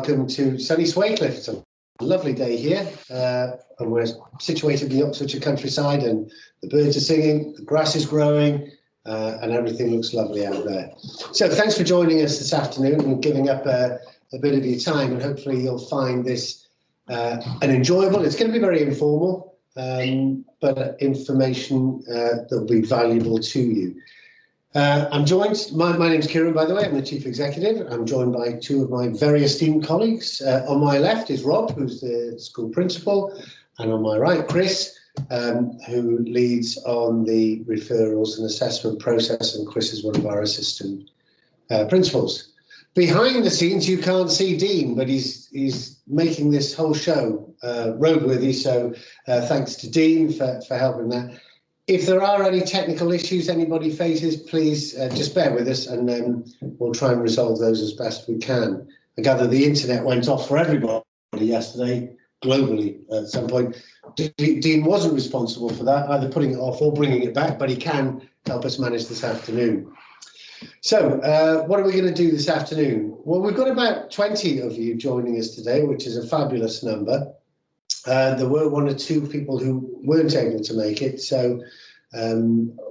welcome to sunny Swaycliffe. It's a lovely day here, and we're situated in the Oxfordshire countryside, and the birds are singing, the grass is growing, and everything looks lovely out there. So thanks for joining us this afternoon and giving up a bit of your time, and hopefully you'll find this an enjoyable. It's going to be very informal, but information that will be valuable to you. I'm joined, my name's Kieran, by the way, I'm the Chief Executive. I'm joined by two of my very esteemed colleagues. On my left is Rob, who's the school principal, and on my right, Chris, who leads on the referrals and assessment process, and Chris is one of our assistant principals. Behind the scenes, you can't see Dean, but he's making this whole show roadworthy, so thanks to Dean for helping that. If there are any technical issues anybody faces, please just bear with us, and then we'll try and resolve those as best we can. I gather the internet went off for everybody yesterday, globally at some point. Dean wasn't responsible for that, either putting it off or bringing it back, but he can help us manage this afternoon. So what are we going to do this afternoon? Well, we've got about 20 of you joining us today, which is a fabulous number. There were one or two people who weren't able to make it, so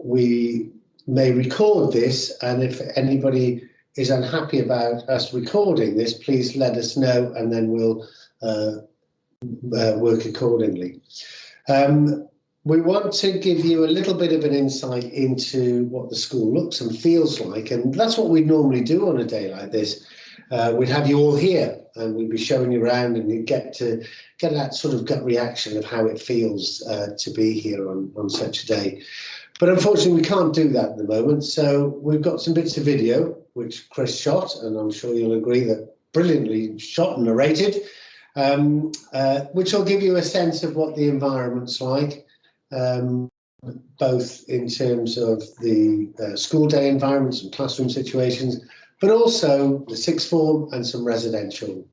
we may record this, and if anybody is unhappy about us recording this, please let us know, and then we'll work accordingly. We want to give you a little bit of an insight into what the school looks and feels like, and that's what we normally do on a day like this. We'd have you all here, and we'd be showing you around, and you'd get that sort of gut reaction of how it feels to be here on such a day. But unfortunately, we can't do that at the moment. So we've got some bits of video, which Chris shot, and I'm sure you'll agree that brilliantly shot and narrated, which will give you a sense of what the environment's like, both in terms of the school day environments and classroom situations, but also the sixth form and some residential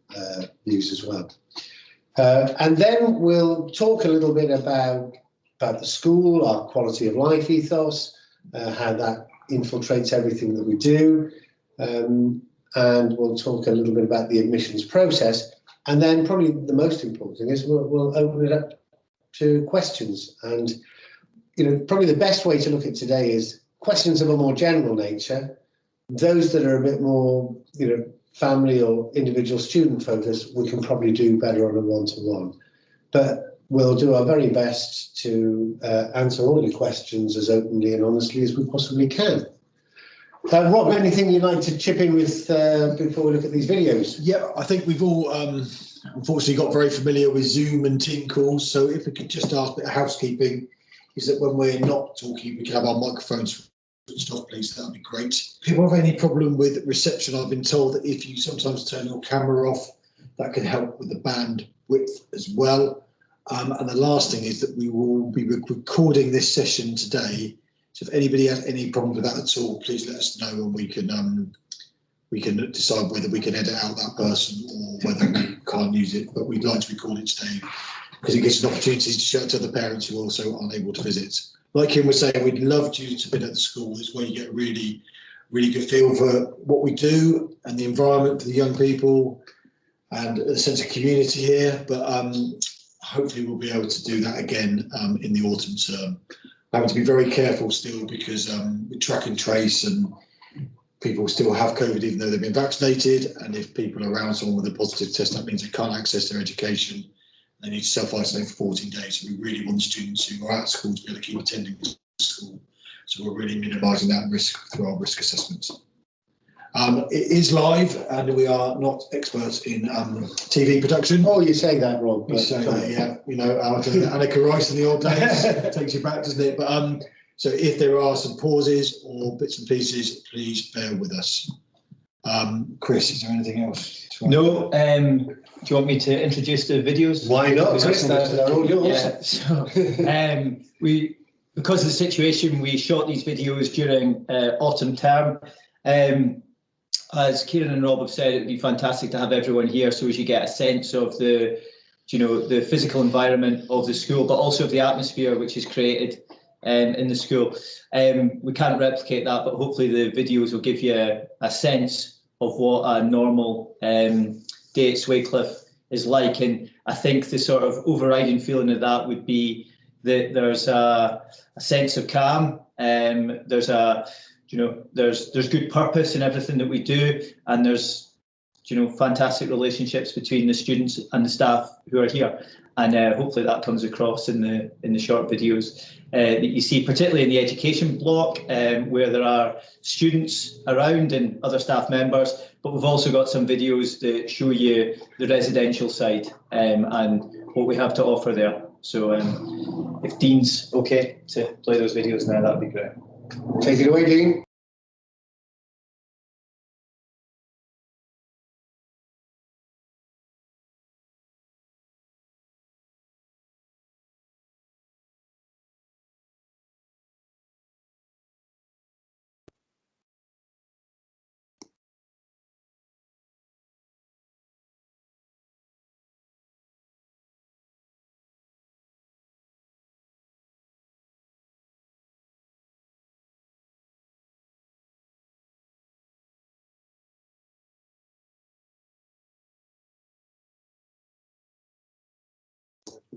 views as well. And then we'll talk a little bit about the school, our quality of life ethos, how that infiltrates everything that we do, and we'll talk a little bit about the admissions process. And then probably the most important thing is we'll open it up to questions. And probably the best way to look at today is questions of a more general nature. Those that are a bit more, family or individual student focused, we can probably do better on a one-to-one. But we'll do our very best to answer all your questions as openly and honestly as we possibly can. Rob, anything you'd like to chip in with before we look at these videos? Yeah, I think we've all unfortunately got very familiar with Zoom and team calls. So if we could just ask a bit of housekeeping, is that when we're not talking, we can have our microphones switched off, please. That would be great. If you have any problem with reception, I've been told that if you sometimes turn your camera off, that can help with the bandwidth as well. And the last thing is that we will be recording this session today. So if anybody has any problem with that at all, please let us know, and we can decide whether we can edit out that person or whether we can't use it. But we'd like to record it today because it gives an opportunity to show it to the parents who also aren't able to visit. Like Kim was saying, we'd love you to be at the school. It's where you get a really, really good feel for what we do and the environment for the young people and a sense of community here. But hopefully we'll be able to do that again in the autumn term. Having to be very careful still because we track and trace, and people still have COVID even though they've been vaccinated. And if people are around someone with a positive test, that means they can't access their education. They need to self-isolate for 14 days. So we really want students who are at school to be able to keep attending school. So we're really minimising that risk through our risk assessments. It is live, and we are not experts in TV production. Oh, you say that, Rob. You say that, yeah. Annika Rice in the old days takes you back, doesn't it? But so if there are some pauses or bits and pieces, please bear with us. Chris, is there anything else? No. Do you want me to introduce the videos? Why not? Because of the situation, we shot these videos during autumn term. As Kieran and Rob have said, it would be fantastic to have everyone here so as you get a sense of the physical environment of the school, but also of the atmosphere which is created in the school. We can't replicate that, but hopefully the videos will give you a sense of what a normal day at Swaycliffe is like, and I think the sort of overriding feeling of that would be that there's a sense of calm, there's there's good purpose in everything that we do, and there's fantastic relationships between the students and the staff who are here, and hopefully that comes across in the short videos that you see, particularly in the education block, where there are students around and other staff members, but we've also got some videos that show you the residential side and what we have to offer there. So if Dean's okay to play those videos now, that'd be great. Take it away, Dean.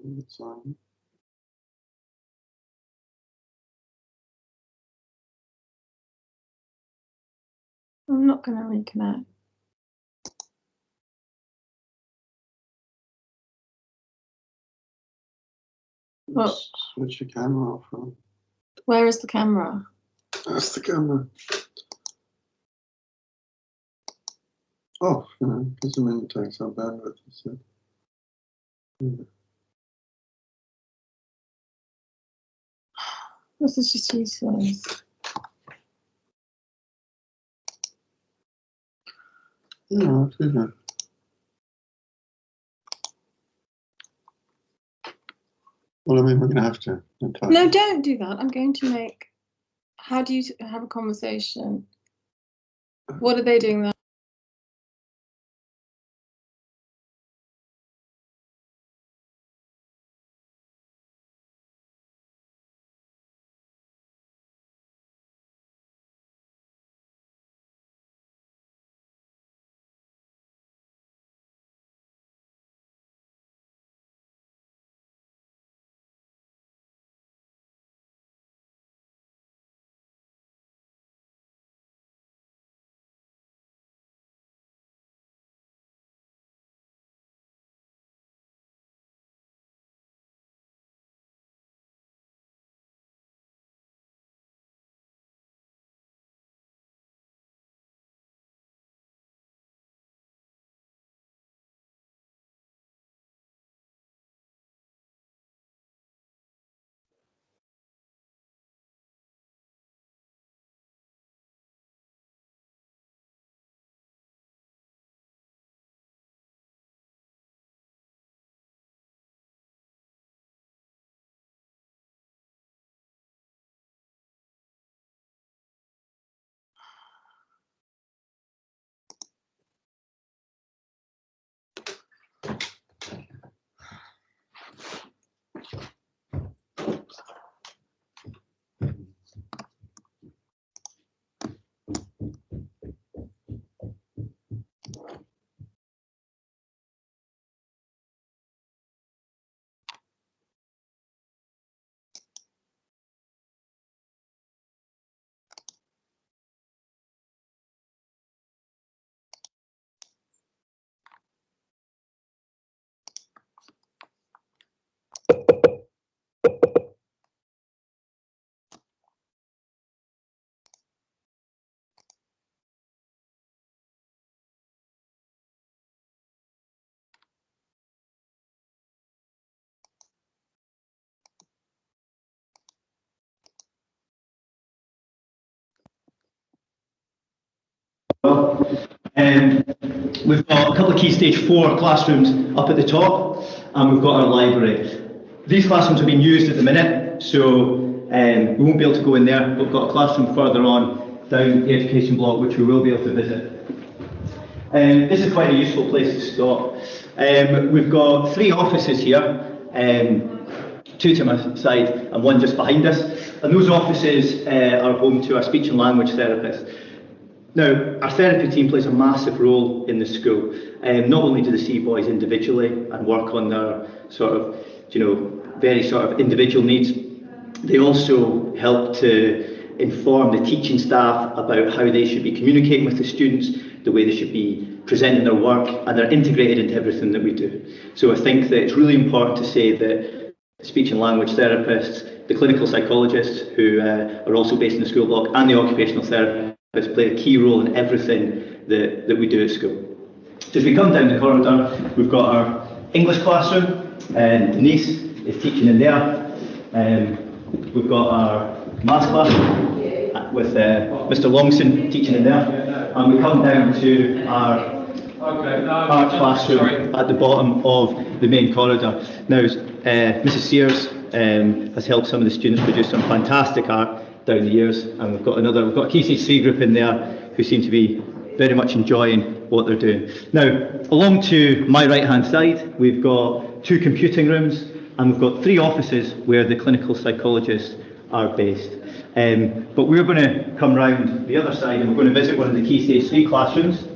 That's fine. I'm not going to reconnect. Well, Switch your camera off. Huh? where is the camera? That's the camera. Off, because the minute takes our bandwidth. So. This is just useless. Yeah, isn't it? Well, I mean, we're going to have to. No, don't do that. I'm going to make. How do you have a conversation? What are they doing there? We've got a couple of Key Stage 4 classrooms up at the top, and we've got our library. These classrooms are being used at the minute, so we won't be able to go in there. We've got a classroom further on down the education block, which we will be able to visit. This is quite a useful place to stop. We've got 3 offices here, 2 to my side and 1 just behind us. And those offices are home to our speech and language therapists. Now, our therapy team plays a massive role in the school. Not only do they see boys individually and work on their sort of, very sort of individual needs, they also help to inform the teaching staff about how they should be communicating with the students, the way they should be presenting their work, and they're integrated into everything that we do. So I think that it's really important to say that speech and language therapists, the clinical psychologists who are also based in the school block, and the occupational therapists play a key role in everything that we do at school. So as we come down the corridor, we've got our English classroom, and Denise is teaching in there. We've got our maths classroom with Mr. Longson teaching in there. And we come down to our art classroom at the bottom of the main corridor. Now, Mrs. Sears has helped some of the students produce some fantastic art down the years, and we've got a Key Stage 3 group in there who seem to be very much enjoying what they're doing. Now, along to my right hand side, we've got 2 computing rooms, and we've got 3 offices where the clinical psychologists are based. But we're going to come round the other side and we're going to visit one of the Key Stage 3 classrooms.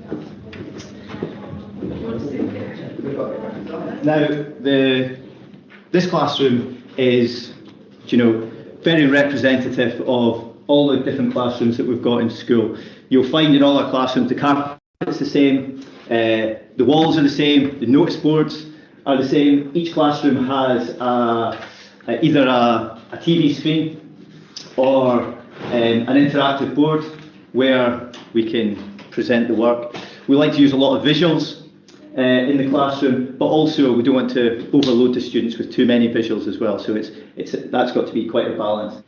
Now, this classroom is, very representative of all the different classrooms that we've got in school. You'll find in all our classrooms the carpet's the same, the walls are the same, the notice boards are the same. Each classroom has either a TV screen or an interactive board where we can present the work. We like to use a lot of visuals in the classroom, but also we don't want to overload the students with too many visuals as well, so that's got to be quite a balance.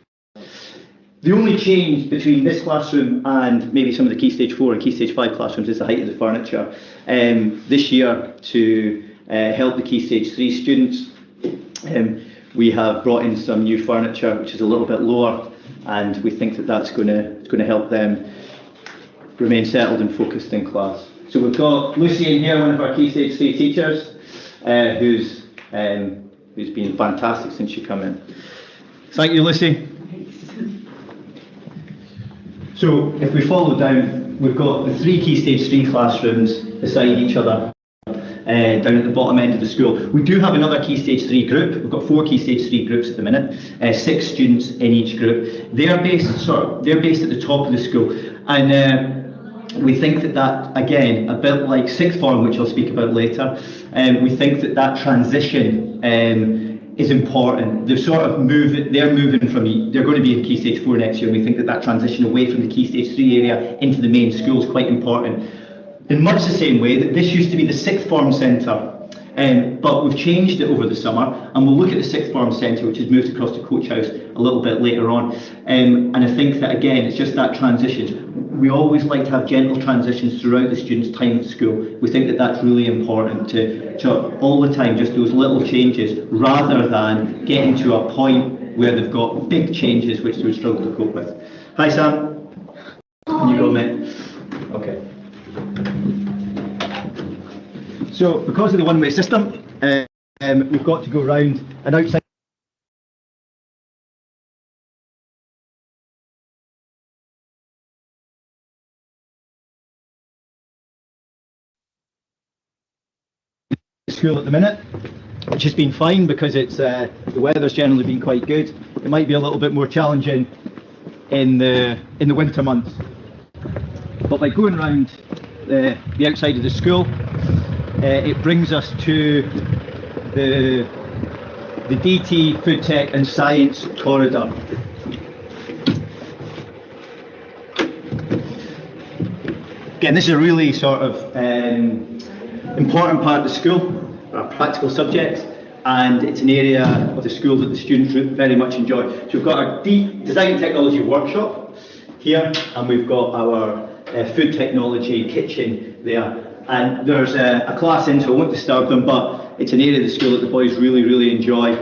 The only change between this classroom and maybe some of the Key Stage 4 and Key Stage 5 classrooms is the height of the furniture. This year, to help the Key Stage 3 students, we have brought in some new furniture which is a little bit lower, and we think that that's going to help them remain settled and focused in class. So we've got Lucy in here, one of our Key Stage 3 teachers, who's been fantastic since she came in. Thank you, Lucy. So if we follow down, we've got the 3 Key Stage 3 classrooms beside each other down at the bottom end of the school. We do have another Key Stage 3 group. We've got 4 Key Stage 3 groups at the minute, 6 students in each group. They're based at the top of the school, and we think that again, a bit like sixth form, which I'll speak about later, we think that transition is important. They're going to be in Key Stage 4 next year, and we think that transition away from the Key Stage 3 area into the main school is quite important. In much the same way that this used to be the sixth form centre, but we've changed it over the summer, and we'll look at the sixth form centre, which has moved across to Coach House a little bit later on. And I think that again, it's just that transition. We always like to have gentle transitions throughout the students' time at school. We think that that's really important to all the time, just those little changes, rather than getting to a point where they've got big changes which they would struggle to cope with. Hi, Sam. Can you go, mate? Okay. So because of the one-way system, we've got to go round and outside. School at the minute, which has been fine because it's the weather's generally been quite good. It might be a little bit more challenging in the winter months, but by going round the outside of the school, it brings us to the DT Food Tech and Science corridor. Again, this is a really sort of important part of the school, our practical subjects, and it's an area of the school that the students very much enjoy. So we've got our design technology workshop here, and we've got our food technology kitchen there. And there's a class in, so I won't disturb them, but it's an area of the school that the boys really, really enjoy.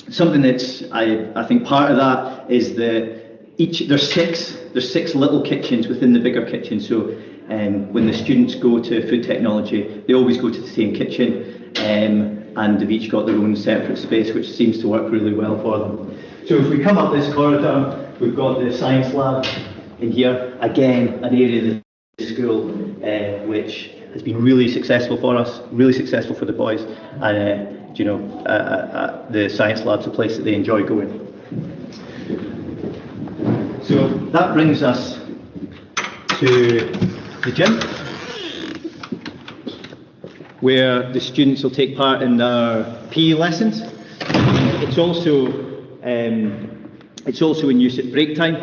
Something that's, I think part of that is there's six little kitchens within the bigger kitchen. So when the students go to food technology, they always go to the same kitchen, and they've each got their own separate space, which seems to work really well for them. So if we come up this corridor, we've got the science lab in here. Again, an area of the school which has been really successful for us, really successful for the boys, and the science lab's a place that they enjoy going. So that brings us to the gym, where the students will take part in their PE lessons. It's also in use at break time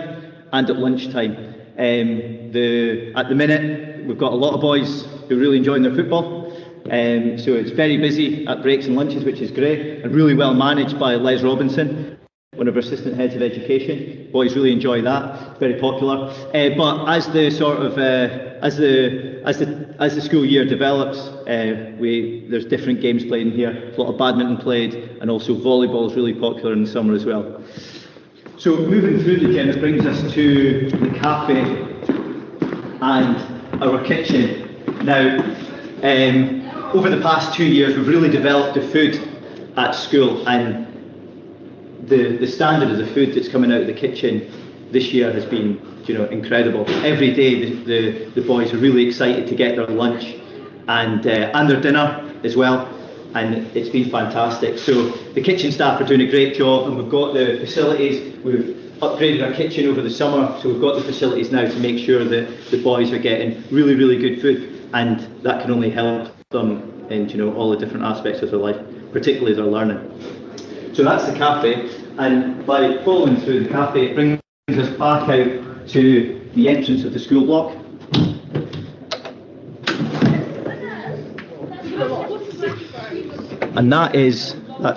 and at lunchtime. At the minute, we've got a lot of boys who are really enjoying their football. So it's very busy at breaks and lunches, which is great, and really well managed by Les Robinson, one of our assistant heads of education. Boys really enjoy that. Very popular. But as the school year develops, there's different games played in here. A lot of badminton played, and also volleyball is really popular in the summer as well. So moving through the gym, it brings us to the cafe and our kitchen. Now, over the past 2 years, we've really developed the food at school, and the standard of the food that's coming out of the kitchen this year has been, incredible. Every day, the boys are really excited to get their lunch and their dinner as well, and it's been fantastic. So the kitchen staff are doing a great job, and we've got the facilities. We've upgraded our kitchen over the summer, so we've got the facilities now to make sure that the boys are getting really, really good food, and that can only help them in all the different aspects of their life, particularly their learning. So that's the cafe, and by following through the cafe, it brings us back out to the entrance of the school block. And that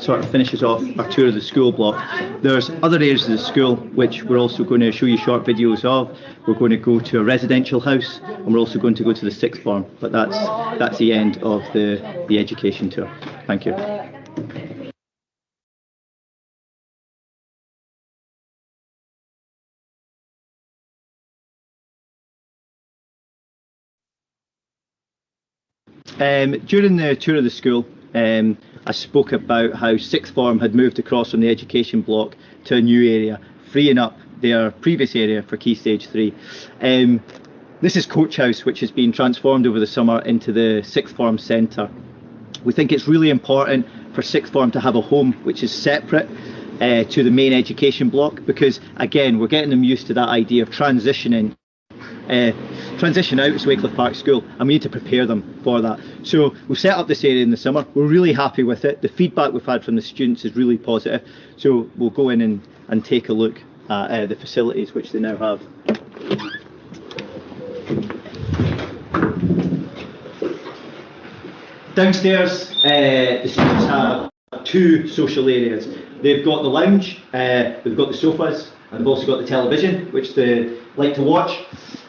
sort of finishes off our tour of the school block. There's other areas of the school which we're also going to show you short videos of. We're going to go to a residential house, and we're also going to go to the sixth form. But that's the end of the education tour. Thank you. During the tour of the school, I spoke about how sixth form had moved across from the education block to a new area, freeing up their previous area for Key Stage 3. This is Coach House, which has been transformed over the summer into the sixth form centre. We think it's really important for sixth form to have a home which is separate to the main education block, because again, we're getting them used to that idea of transition out of Swaycliffe Park School, and we need to prepare them for that. So we've set up this area in the summer. We're really happy with it. The feedback we've had from the students is really positive. So we'll go in and take a look at the facilities which they now have. Downstairs, the students have 2 social areas. They've got the lounge, they've got the sofas, and they've also got the television, which they like to watch.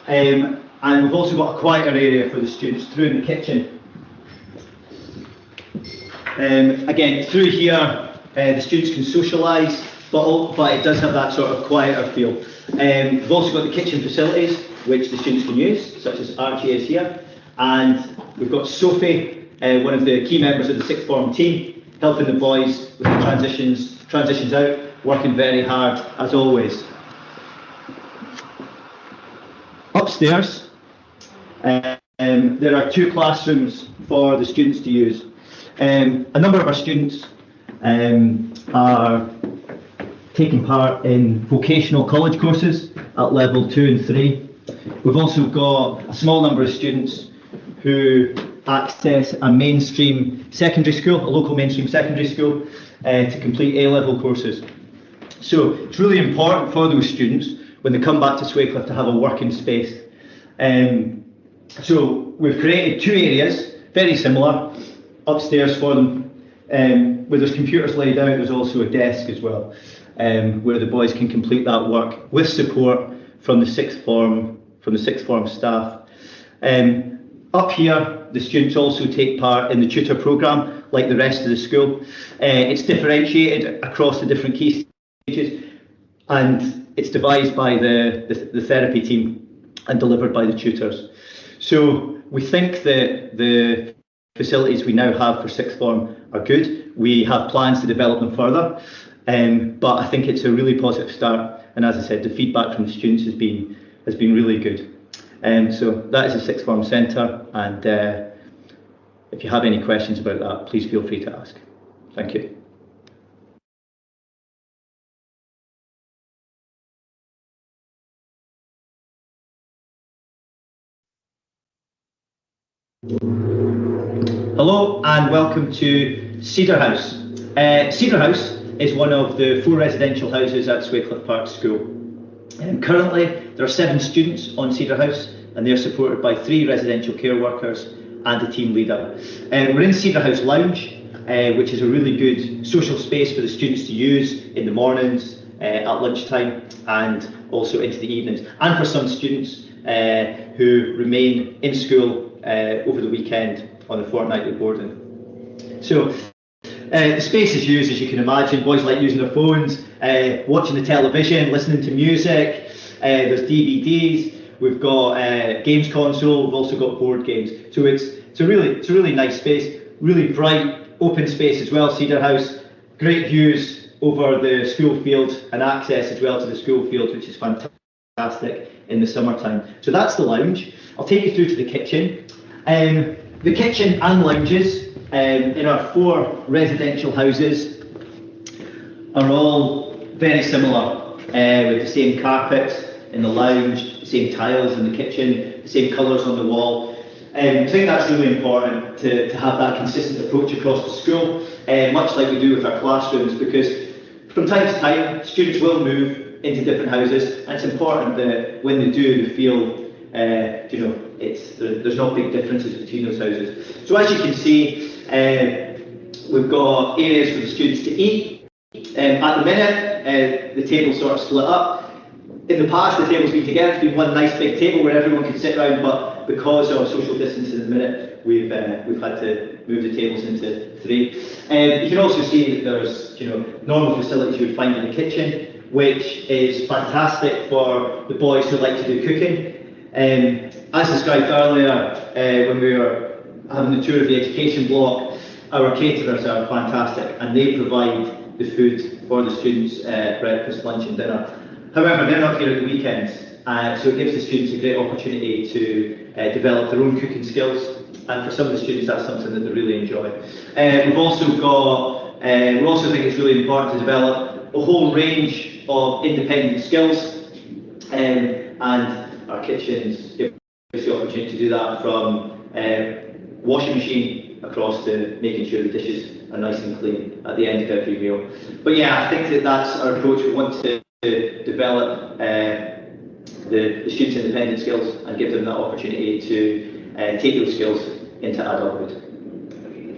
And we've also got a quieter area for the students through in the kitchen. Again, through here, the students can socialise, but it does have that sort of quieter feel. We've also got the kitchen facilities, which the students can use, such as Archie is here. And we've got Sophie, one of the key members of the sixth form team, helping the boys with the transitions out, working very hard as always. Upstairs, there are 2 classrooms for the students to use. A number of our students are taking part in vocational college courses at level 2 and 3. We've also got a small number of students who access a mainstream secondary school, a local mainstream secondary school, to complete A-level courses. So it's really important for those students when they come back to Swaycliffe to have a working space. So we've created 2 areas, very similar, upstairs for them, where there's computers laid out. There's also a desk as well, where the boys can complete that work with support from the sixth form staff. Up here, the students also take part in the tutor programme, like the rest of the school. It's differentiated across the different key stages, and it's devised by the therapy team and delivered by the tutors. So we think that the facilities we now have for sixth form are good. We have plans to develop them further, but I think it's a really positive start. And as I said, the feedback from the students has has been really good. So that is the Sixth Form Centre, and if you have any questions about that, please feel free to ask. Thank you. Hello and welcome to Cedar House. Cedar House is one of the 4 residential houses at Swaycliffe Park School. Currently there are 7 students on Cedar House, and they are supported by 3 residential care workers and a team leader. We're in Cedar House Lounge, which is a really good social space for the students to use in the mornings, at lunchtime, and also into the evenings, and for some students who remain in school over the weekend on the fortnightly boarding. So the space is used, as you can imagine. Boys like using their phones, watching the television, listening to music. There's DVDs. We've got games console. We've also got board games. So it's a really nice space. Really bright, open space as well. Cedar House, great views over the school field and access as well to the school field, which is fantastic in the summertime. So that's the lounge. I'll take you through to the kitchen. The kitchen and lounges in our 4 residential houses are all very similar, with the same carpets in the lounge, the same tiles in the kitchen, the same colours on the wall. I think that's really important to have that consistent approach across the school, much like we do with our classrooms, because from time to time students will move into different houses, and it's important that when they do, they feel there's not big differences between those houses. So as you can see, we've got areas for the students to eat. At the minute, the table's sort of split up. In the past, the table's been together. It's been one nice big table where everyone can sit around, but because of social distancing at the minute, we've had to move the tables into 3. You can also see that there's normal facilities you would find in the kitchen, which is fantastic for the boys who like to do cooking. As described earlier, when we were having the tour of the education block, our caterers are fantastic, and they provide the food for the students, breakfast, lunch and dinner. However, they're not here at the weekends, so it gives the students a great opportunity to develop their own cooking skills, and for some of the students that's something that they really enjoy. We also think it's really important to develop a whole range of independent skills, and our kitchens give us the opportunity to do that, from washing machine across to making sure the dishes are nice and clean at the end of every meal. But yeah, I think that's our approach. We want to develop the students' independent skills and give them that opportunity to take those skills into adulthood.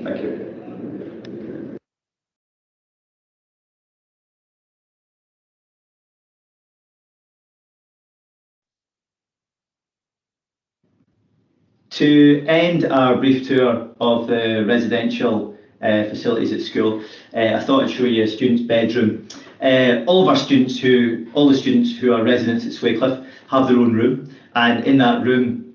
Thank you. To end our brief tour of the residential facilities at school, I thought I'd show you a student's bedroom. All the students who are residents at Swaycliffe have their own room, and in that room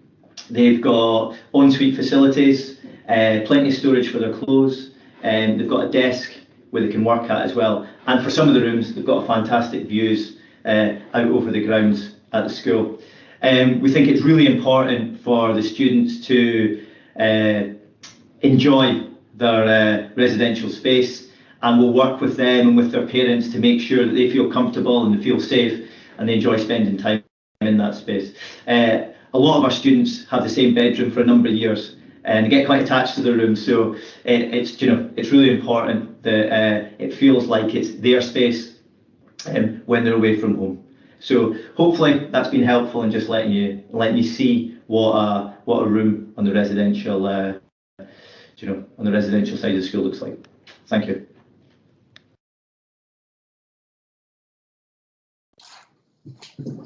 they've got ensuite facilities, plenty of storage for their clothes, and they've got a desk where they can work at as well. And for some of the rooms, they've got fantastic views out over the grounds at the school. We think it's really important for the students to enjoy their residential space, and we'll work with them and with their parents to make sure that they feel comfortable and they feel safe and they enjoy spending time in that space. A lot of our students have the same bedroom for a number of years and they get quite attached to their room, so it's really important that it feels like it's their space when they're away from home. So hopefully that's been helpful in just letting you see what a room on the residential on the residential side of the school looks like. Thank you.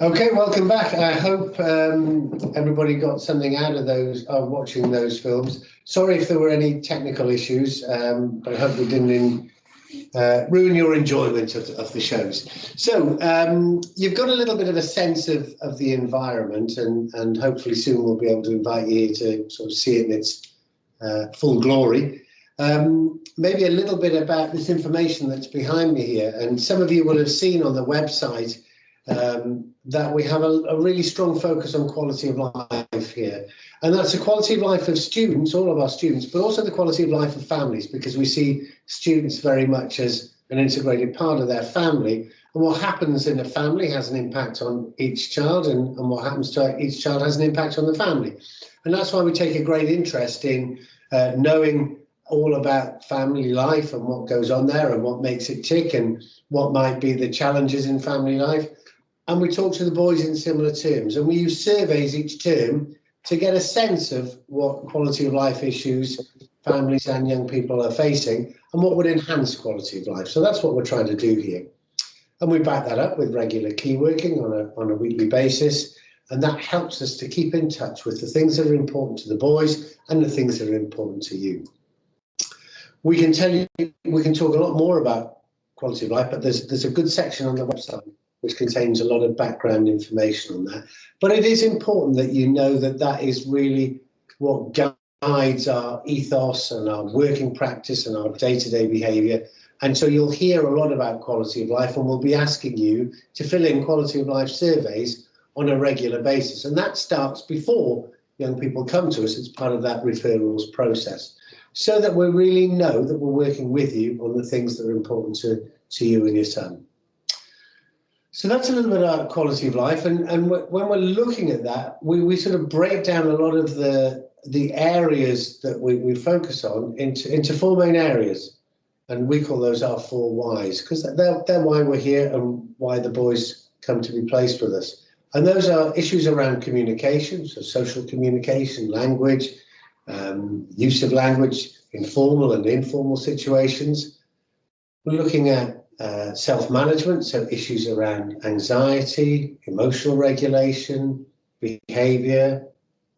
Okay, welcome back. I hope everybody got something out of those watching those films. Sorry if there were any technical issues, but I hope we didn't ruin your enjoyment of the shows. So you've got a little bit of a sense of the environment, and hopefully soon we'll be able to invite you here to sort of see it in its full glory. Maybe a little bit about this information that's behind me here, and some of you will have seen on the website that we have a really strong focus on quality of life here. And that's the quality of life of students, all of our students, but also the quality of life of families, because we see students very much as an integrated part of their family. And what happens in a family has an impact on each child, and what happens to each child has an impact on the family. And that's why we take a great interest in knowing all about family life and what goes on there and what makes it tick and what might be the challenges in family life. And we talk to the boys in similar terms, and we use surveys each term to get a sense of what quality of life issues families and young people are facing and what would enhance quality of life. So that's what we're trying to do here. And we back that up with regular key working on a weekly basis. And that helps us to keep in touch with the things that are important to the boys and the things that are important to you. We can talk a lot more about quality of life, but there's a good section on the website which contains a lot of background information on that. But it is important that you know that that is really what guides our ethos and our working practice and our day-to-day behaviour. And so you'll hear a lot about quality of life, and we'll be asking you to fill in quality of life surveys on a regular basis. And that starts before young people come to us. It's part of that referrals process, so that we really know that we're working with you on the things that are important to you and your son. So that's a little bit about quality of life. And when we're looking at that, we sort of break down a lot of the areas that we focus on into four main areas. And we call those our 4 whys, because they're why we're here and why the boys come to be placed with us. And those are issues around communication, so social communication, language, use of language in formal and informal situations. We're looking at self-management, so issues around anxiety, emotional regulation, behaviour,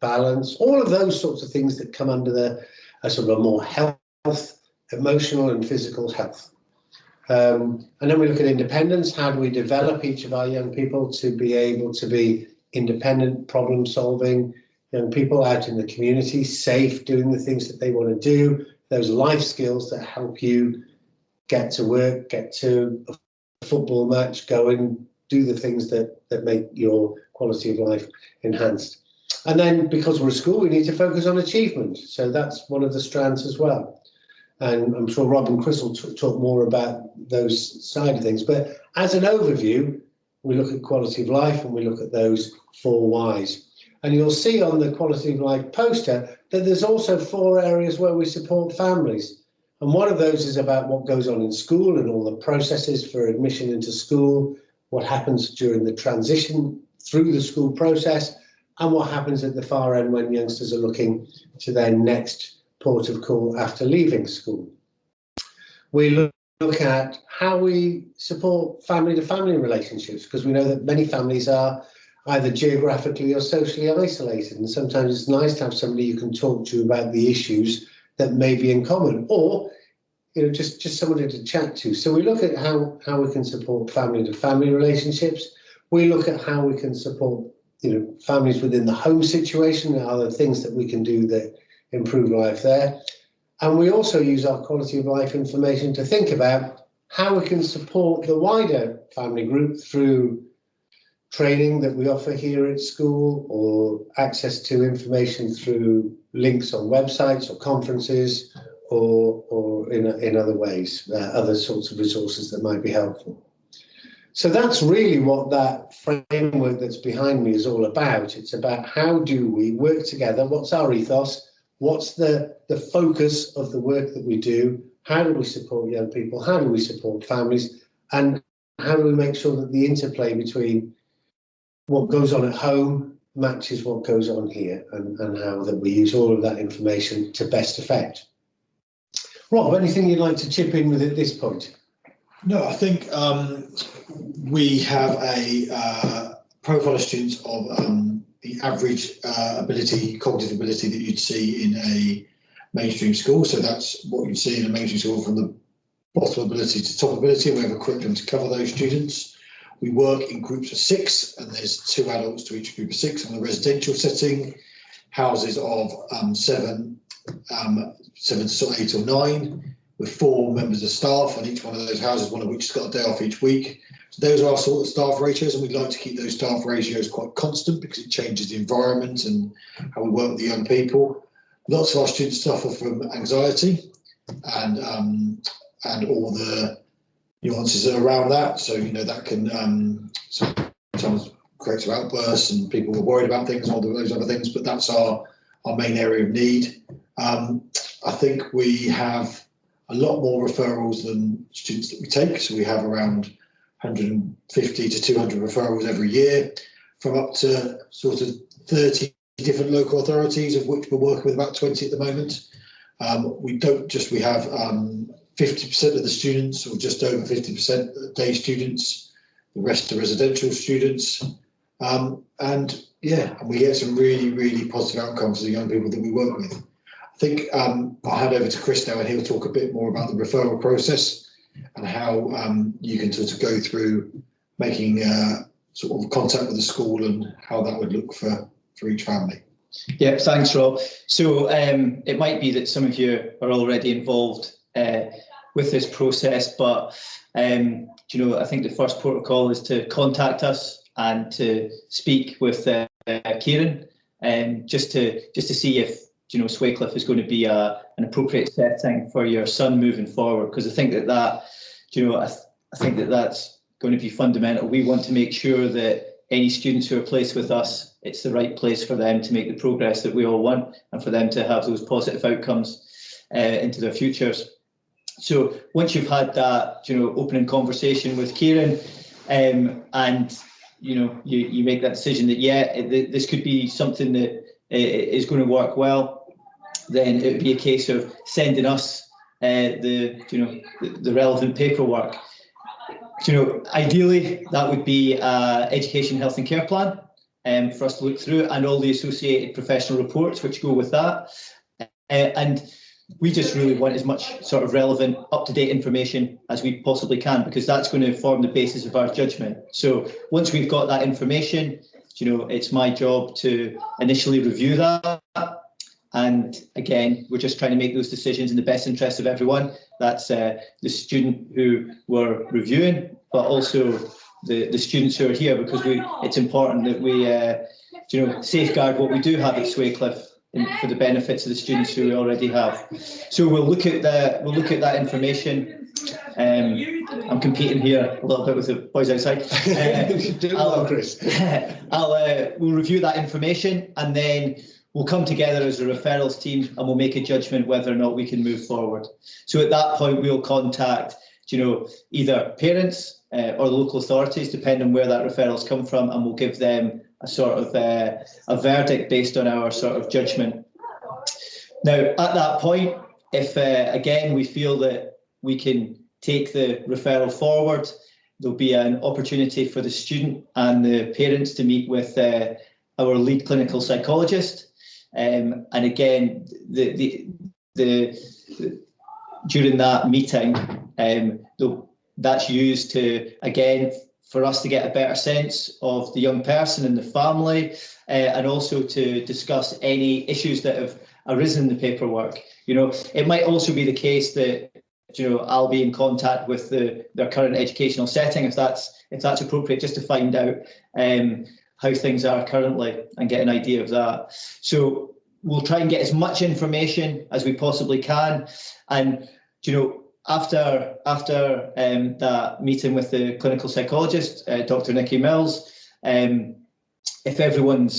balance, all of those sorts of things that come under a sort of a more health, emotional and physical health. And then we look at independence. How do we develop each of our young people to be able to be independent, problem-solving young people out in the community, safe, doing the things that they want to do, those life skills that help you get to work, get to a football match, go and do the things that make your quality of life enhanced. And then, because we're a school, we need to focus on achievement. So that's one of the strands as well. And I'm sure Rob and Chris will talk more about those side of things. But as an overview, we look at quality of life and we look at those 4 whys. And you'll see on the quality of life poster that there's also 4 areas where we support families. And one of those is about what goes on in school and all the processes for admission into school, what happens during the transition through the school process, and what happens at the far end when youngsters are looking to their next port of call after leaving school. We look at how we support family-to-family relationships, because we know that many families are either geographically or socially isolated, and sometimes it's nice to have somebody you can talk to about the issues that may be in common, or just somebody to chat to. So we look at how we can support family-to-family relationships. We look at how we can support families within the home situation and other things that we can do that improve life there. And we also use our quality of life information to think about how we can support the wider family group through training that we offer here at school, or access to information through links on websites or conferences, or in other ways, other sorts of resources that might be helpful. So that's really what that framework that's behind me is all about. It's about how do we work together, what's our ethos, what's the focus of the work that we do, how do we support young people, how do we support families, and how do we make sure that the interplay between what goes on at home matches what goes on here, and how that we use all of that information to best effect. Rob, anything you'd like to chip in with at this point? No, I think we have a profile of students of the average cognitive ability that you'd see in a mainstream school. So that's what you'd see in a mainstream school, from the bottom ability to top ability. We have a curriculum to cover those students. We work in groups of 6, and there's 2 adults to each group of 6. In a residential setting, houses of 7 to 8 or 9. with 4 members of staff on each one of those houses, one of which has got a day off each week. So those are our sort of staff ratios, and we'd like to keep those staff ratios quite constant because it changes the environment and how we work with the young people. Lots of our students suffer from anxiety and all the nuances around that. So, you know, that can sometimes create some outbursts and people are worried about things and all those other things, but that's our main area of need. I think we have a lot more referrals than students that we take. So we have around 150 to 200 referrals every year from up to sort of 30 different local authorities, of which we're working with about 20 at the moment. We have 50% of the students, or just over 50% day students, the rest are residential students. And we get some really, really positive outcomes for the young people that we work with. I think I'll hand over to Chris now, and he'll talk a bit more about the referral process and how you can sort of go through making sort of contact with the school and how that would look for each family. Yeah, thanks, Rob. So it might be that some of you are already involved with this process, but I think the first protocol is to contact us and to speak with Kieran, just to see if Swaycliffe is going to be an appropriate setting for your son moving forward, because I think that's going to be fundamental. We want to make sure that any students who are placed with us, it's the right place for them to make the progress that we all want and for them to have those positive outcomes into their futures. So once you've had that opening conversation with Kieran, and you make that decision that this could be something that is going to work well, then it would be a case of sending us the relevant paperwork. Ideally that would be education, health and care plan for us to look through, and all the associated professional reports which go with that. And we just really want as much sort of relevant, up-to-date information as we possibly can, because that's going to form the basis of our judgment. So once we've got that information, it's my job to initially review that. And again, we're just trying to make those decisions in the best interest of everyone. That's the student who we're reviewing, but also the students who are here, because it's important that we safeguard what we do have at Swaycliffe for the benefits of the students who we already have. So we'll look at that information. I'm competing here a little bit with the boys outside. We'll review that information, and then we'll come together as a referrals team and we'll make a judgment whether or not we can move forward. So at that point, we'll contact, either parents or the local authorities, depending on where that referrals come from, and we'll give them a sort of a verdict based on our sort of judgment. Now, at that point, if again we feel that we can take the referral forward, there'll be an opportunity for the student and the parents to meet with our lead clinical psychologist. And again, during that meeting, that's used to, again, for us to get a better sense of the young person and the family, and also to discuss any issues that have arisen in the paperwork. It might also be the case that I'll be in contact with their current educational setting, if that's appropriate, just to find out how things are currently and get an idea of that. So we'll try and get as much information as we possibly can. And, after that meeting with the clinical psychologist, Dr. Nikki Mills, if everyone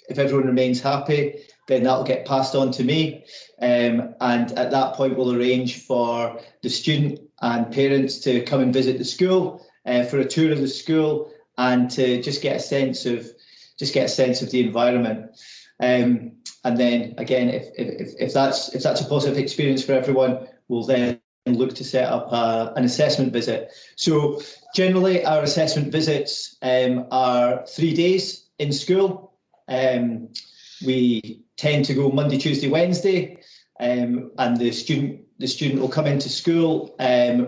remains happy, then that'll get passed on to me. And at that point, we'll arrange for the student and parents to come and visit the school for a tour of the school, and to just get a sense of the environment. And then again, if that's a positive experience for everyone, we'll then look to set up an assessment visit. So generally, our assessment visits are 3 days in school. We tend to go Monday, Tuesday, Wednesday, and the student will come into school,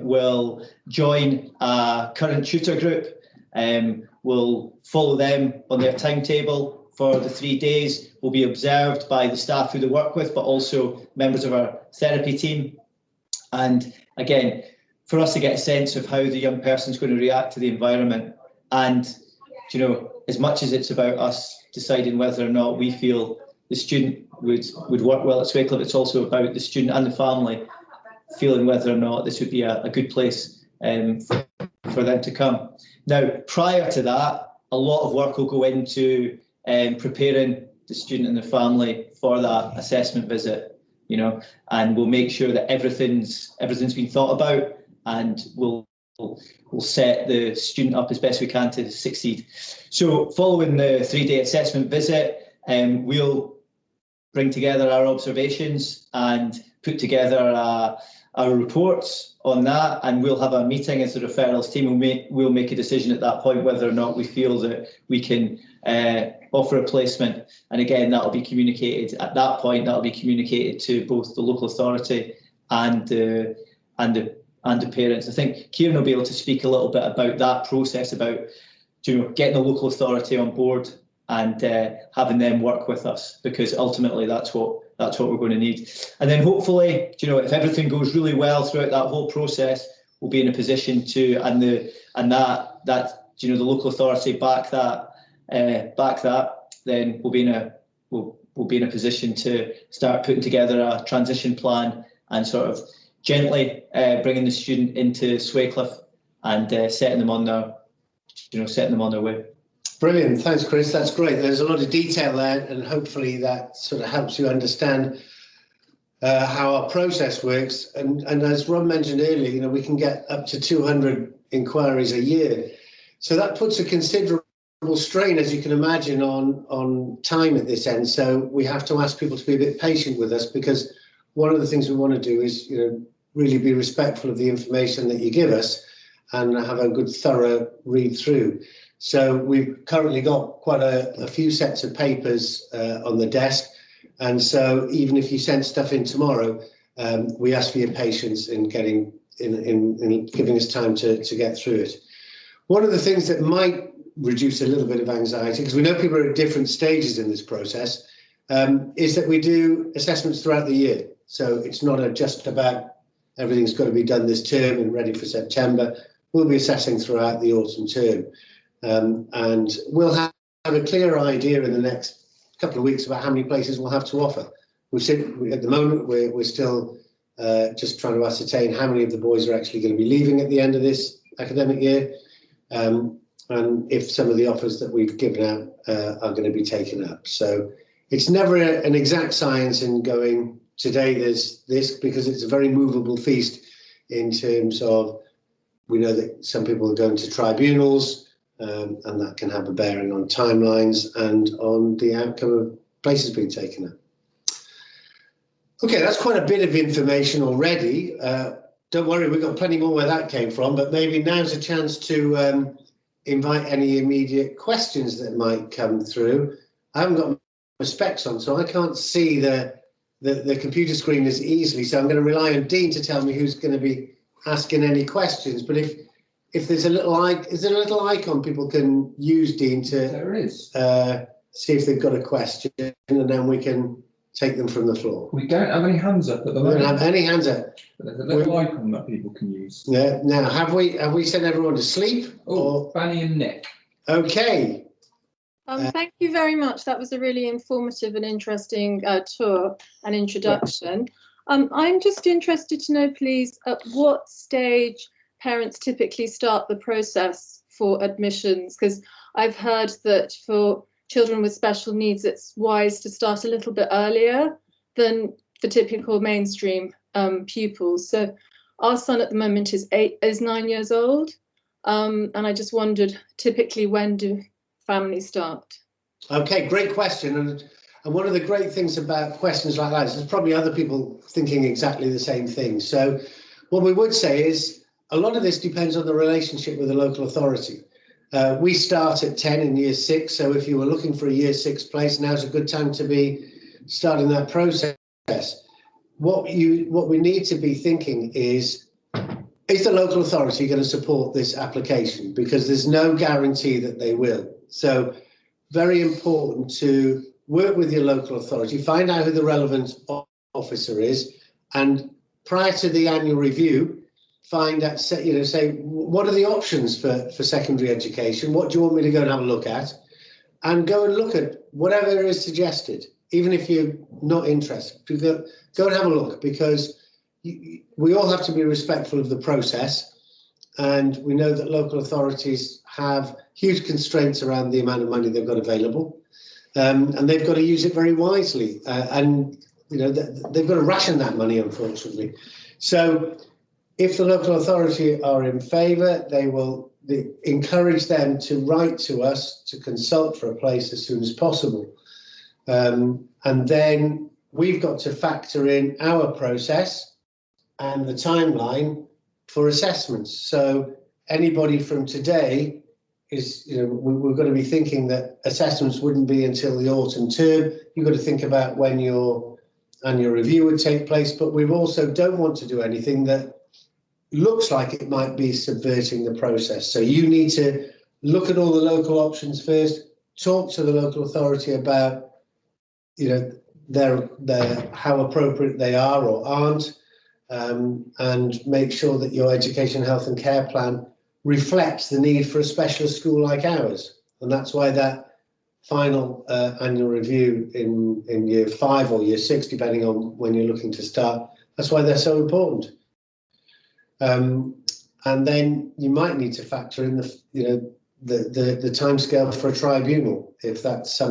will join a current tutor group, will follow them on their timetable for the 3 days, will be observed by the staff who they work with, but also members of our therapy team. And again, for us to get a sense of how the young person's going to react to the environment. And, you know, as much as it's about us deciding whether or not we feel the student would work well at Swaycliffe, it's also about the student and the family feeling whether or not this would be a good place for them to come. Now, prior to that, a lot of work will go into preparing the student and the family for that assessment visit, you know, and we'll make sure that everything's been thought about, and we'll set the student up as best we can to succeed. So following the 3-day assessment visit, we'll bring together our observations and put together our reports on that, and we'll have a meeting as the referrals team. We'll make a decision at that point whether or not we feel that we can offer a placement. And again, that'll be communicated at that point. That'll be communicated to both the local authority and the parents. I think Kieran will be able to speak a little bit about that process, about, you know, getting the local authority on board and having them work with us, because ultimately that's what we're going to need. And then hopefully, you know, if everything goes really well throughout that whole process, we'll be in a position to, and that you know, the local authority back that, then we'll be in a position to start putting together a transition plan and sort of gently bringing the student into Swaycliffe and setting them on their way. Brilliant, thanks Chris, that's great. There's a lot of detail there, and hopefully that sort of helps you understand how our process works. And as Rob mentioned earlier, you know, we can get up to 200 inquiries a year. So that puts a considerable strain, as you can imagine, on time at this end. So we have to ask people to be a bit patient with us, because one of the things we want to do is, you know, really be respectful of the information that you give us and have a good thorough read through. So we've currently got quite a few sets of papers on the desk. And so even if you send stuff in tomorrow, we ask for your patience in giving us time to get through it. One of the things that might reduce a little bit of anxiety, because we know people are at different stages in this process, is that we do assessments throughout the year. So it's not just about everything's got to be done this term and ready for September. We'll be assessing throughout the autumn term. And we'll have a clearer idea in the next couple of weeks about how many places we'll have to offer. At the moment, we're still just trying to ascertain how many of the boys are actually going to be leaving at the end of this academic year, and if some of the offers that we've given out are going to be taken up. So it's never an exact science in going, today there's this, because it's a very movable feast in terms of, we know that some people are going to tribunals, and that can have a bearing on timelines and on the outcome of places being taken up. Okay, that's quite a bit of information already. Don't worry, we've got plenty more where that came from, but maybe now's a chance to invite any immediate questions that might come through. I haven't got my specs on, so I can't see the computer screen as easily, so I'm going to rely on Dean to tell me who's going to be asking any questions. But if there's a little is there a little icon people can use, Dean, to there is. See if they've got a question, and then we can take them from the floor. We don't have any hands up at the We moment. don't have any hands up. But there's a little icon that people can use. Yeah. Now, have we sent everyone to sleep? Oh, Fanny and Nick. Okay. Thank you very much. That was a really informative and interesting tour and introduction. I'm just interested to know, please, at what stage parents typically start the process for admissions, because I've heard that for children with special needs, it's wise to start a little bit earlier than the typical mainstream pupils. So our son at the moment is 9 years old, and I just wondered, typically, when do families start? Okay, great question. And one of the great things about questions like that is there's probably other people thinking exactly the same thing. So what we would say is a lot of this depends on the relationship with the local authority. We start at 10 in year 6, so if you were looking for a year 6 place, now's a good time to be starting that process. What we need to be thinking is the local authority going to support this application? Because there's no guarantee that they will. So very important to work with your local authority, find out who the relevant officer is, and prior to the annual review, find out, say, what are the options for secondary education? What do you want me to go and have a look at? And go and look at whatever is suggested, even if you're not interested. Go and have a look, because we all have to be respectful of the process. And we know that local authorities have huge constraints around the amount of money they've got available. And they've got to use it very wisely. And they've got to ration that money, unfortunately. So if the local authority are in favour, they will encourage them to write to us to consult for a place as soon as possible. And then we've got to factor in our process and the timeline for assessments. So anybody from today is, we're going to be thinking that assessments wouldn't be until the autumn term. You've got to think about when your annual review would take place, but we also don't want to do anything that looks like it might be subverting the process. So you need to look at all the local options first, talk to the local authority about, how appropriate they are or aren't, and make sure that your education, health and care plan reflects the need for a specialist school like ours. And that's why that final annual review in year 5 or year 6, depending on when you're looking to start, that's why they're so important. And then you might need to factor in the timescale for a tribunal, if that's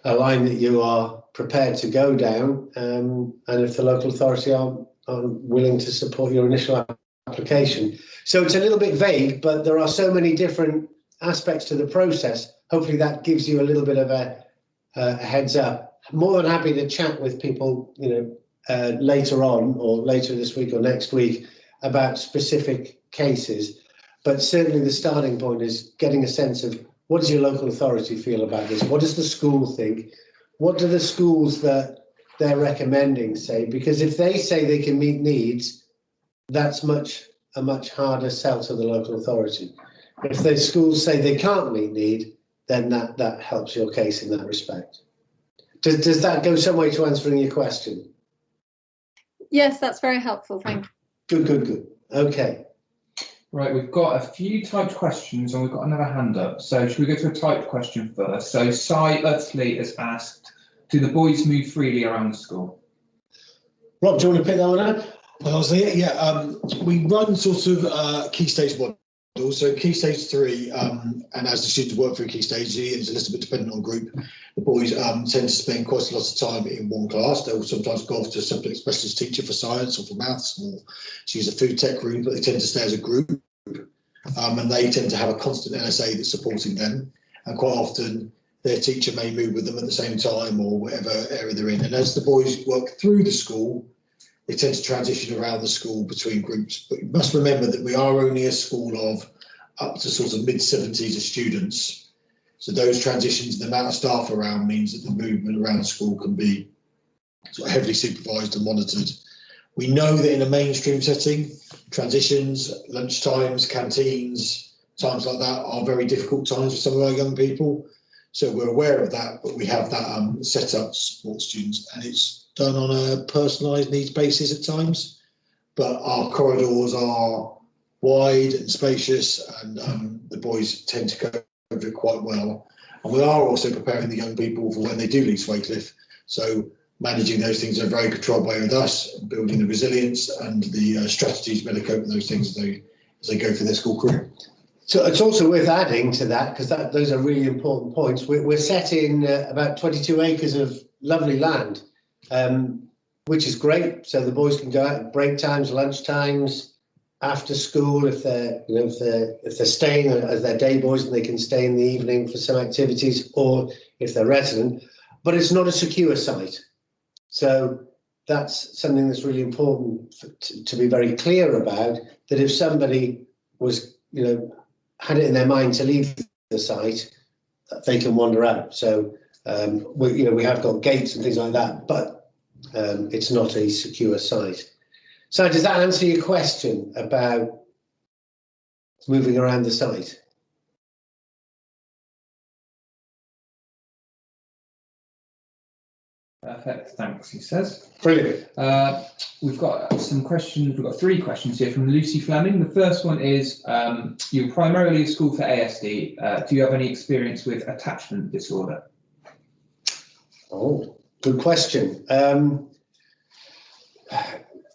a line that you are prepared to go down, and if the local authority aren't willing to support your initial application. So it's a little bit vague, but there are so many different aspects to the process. Hopefully that gives you a little bit of a heads up. I'm more than happy to chat with people, later on, or later this week or next week, about specific cases. But certainly the starting point is getting a sense of, what does your local authority feel about this? What does the school think? What do the schools that they're recommending say? Because if they say they can meet needs, that's a much harder sell to the local authority. If the schools say they can't meet need, then that helps your case in that respect. Does that go some way to answering your question? Yes, that's very helpful. Thank you. Good. Okay. Right, we've got a few typed questions and we've got another hand up. So should we go to a typed question first? So Cy Utley has asked, do the boys move freely around the school? Rob, do you want to pick that one up? We run sort of Key Stage 1. Also, Key Stage 3, and as the students work through Key Stage, it's a little bit dependent on group. The boys tend to spend quite a lot of time in one class. They'll sometimes go off to a subject specialist teacher for science or for maths, or to use a food tech room, but they tend to stay as a group. And they tend to have a constant NSA that's supporting them. And quite often, their teacher may move with them at the same time or whatever area they're in. And as the boys work through the school, they tend to transition around the school between groups. But you must remember that we are only a school of up to sort of mid-70s of students. So those transitions, the amount of staff around means that the movement around the school can be sort of heavily supervised and monitored. We know that in a mainstream setting, transitions, lunch times, canteens, times like that are very difficult times for some of our young people. So we're aware of that, but we have that set up to support students, and it's done on a personalised needs basis at times. But our corridors are wide and spacious, and the boys tend to go over it quite well. And we are also preparing the young people for when they do leave Swaycliffe. So managing those things in a very controlled way with us, building the resilience and the strategies better cope with those things as they go through their school career. So it's also worth adding to that, because those are really important points. We're set in about 22 acres of lovely land, which is great. So the boys can go out at break times, lunch times, after school, if they're staying as their day boys, and they can stay in the evening for some activities, or if they're resident. But it's not a secure site. So that's something that's really important to be very clear about, that if somebody was, had it in their mind to leave the site, they can wander out. So we have got gates and things like that, but it's not a secure site. So does that answer your question about moving around the site? Perfect, thanks, he says. Brilliant. We've got some questions. We've got 3 questions here from Lucy Fleming. The first one is, you're primarily a school for ASD. Do you have any experience with attachment disorder? Oh, good question.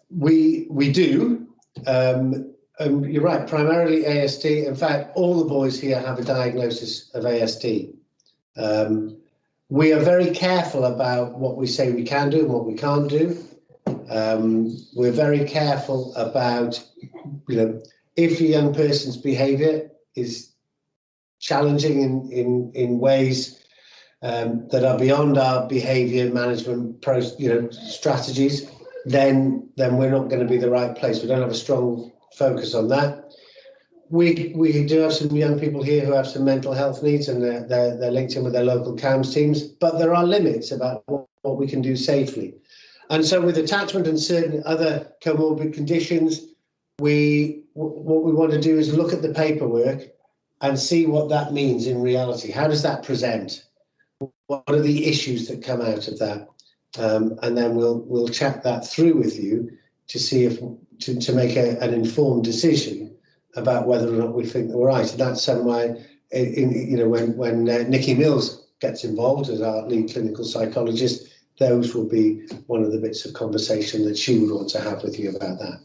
We do. You're right, primarily ASD. In fact, all the boys here have a diagnosis of ASD. We are very careful about what we say we can do and what we can't do. We're very careful about, if a young person's behaviour is challenging in ways that are beyond our behaviour management strategies, then we're not going to be the right place. We don't have a strong focus on that. We do have some young people here who have some mental health needs, and they're linked in with their local CAMS teams, but there are limits about what we can do safely. And so with attachment and certain other comorbid conditions, what we want to do is look at the paperwork and see what that means in reality. How does that present? What are the issues that come out of that? And then we'll chat that through with you to see if to make an informed decision about whether or not we think that we're right. And that's why, when Nikki Mills gets involved as our lead clinical psychologist, those will be one of the bits of conversation that she would want to have with you about that.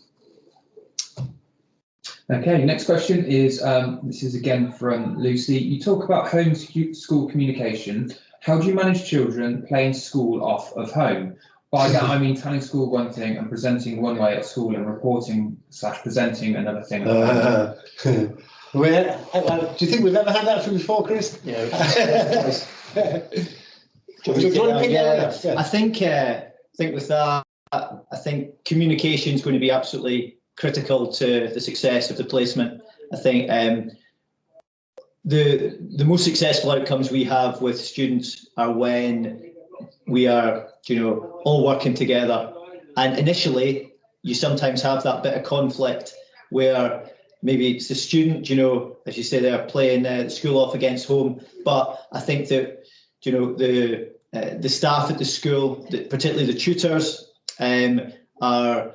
Okay, next question is, this is again from Lucy. You talk about home school communication. How do you manage children playing school off of home? By that I mean telling school one thing and presenting one way at school and reporting/presenting another thing. Do you think we've ever had that from before, Chris? Yeah. Do you want to pick that up? I think with that, I think communication is going to be absolutely critical to the success of the placement. I think the most successful outcomes we have with students are when we are, all working together. And initially, you sometimes have that bit of conflict where maybe it's the student, as you say, they're playing the school off against home. But I think that, the staff at the school, particularly the tutors, are,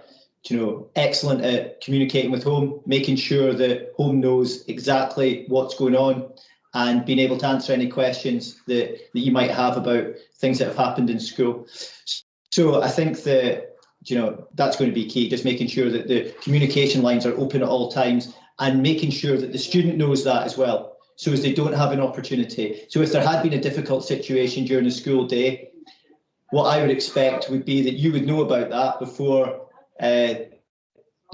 excellent at communicating with home, making sure that home knows exactly what's going on and being able to answer any questions that you might have about things that have happened in school. So I think that, that's going to be key, just making sure that the communication lines are open at all times and making sure that the student knows that as well, so as they don't have an opportunity. So if there had been a difficult situation during the school day, what I would expect would be that you would know about that before the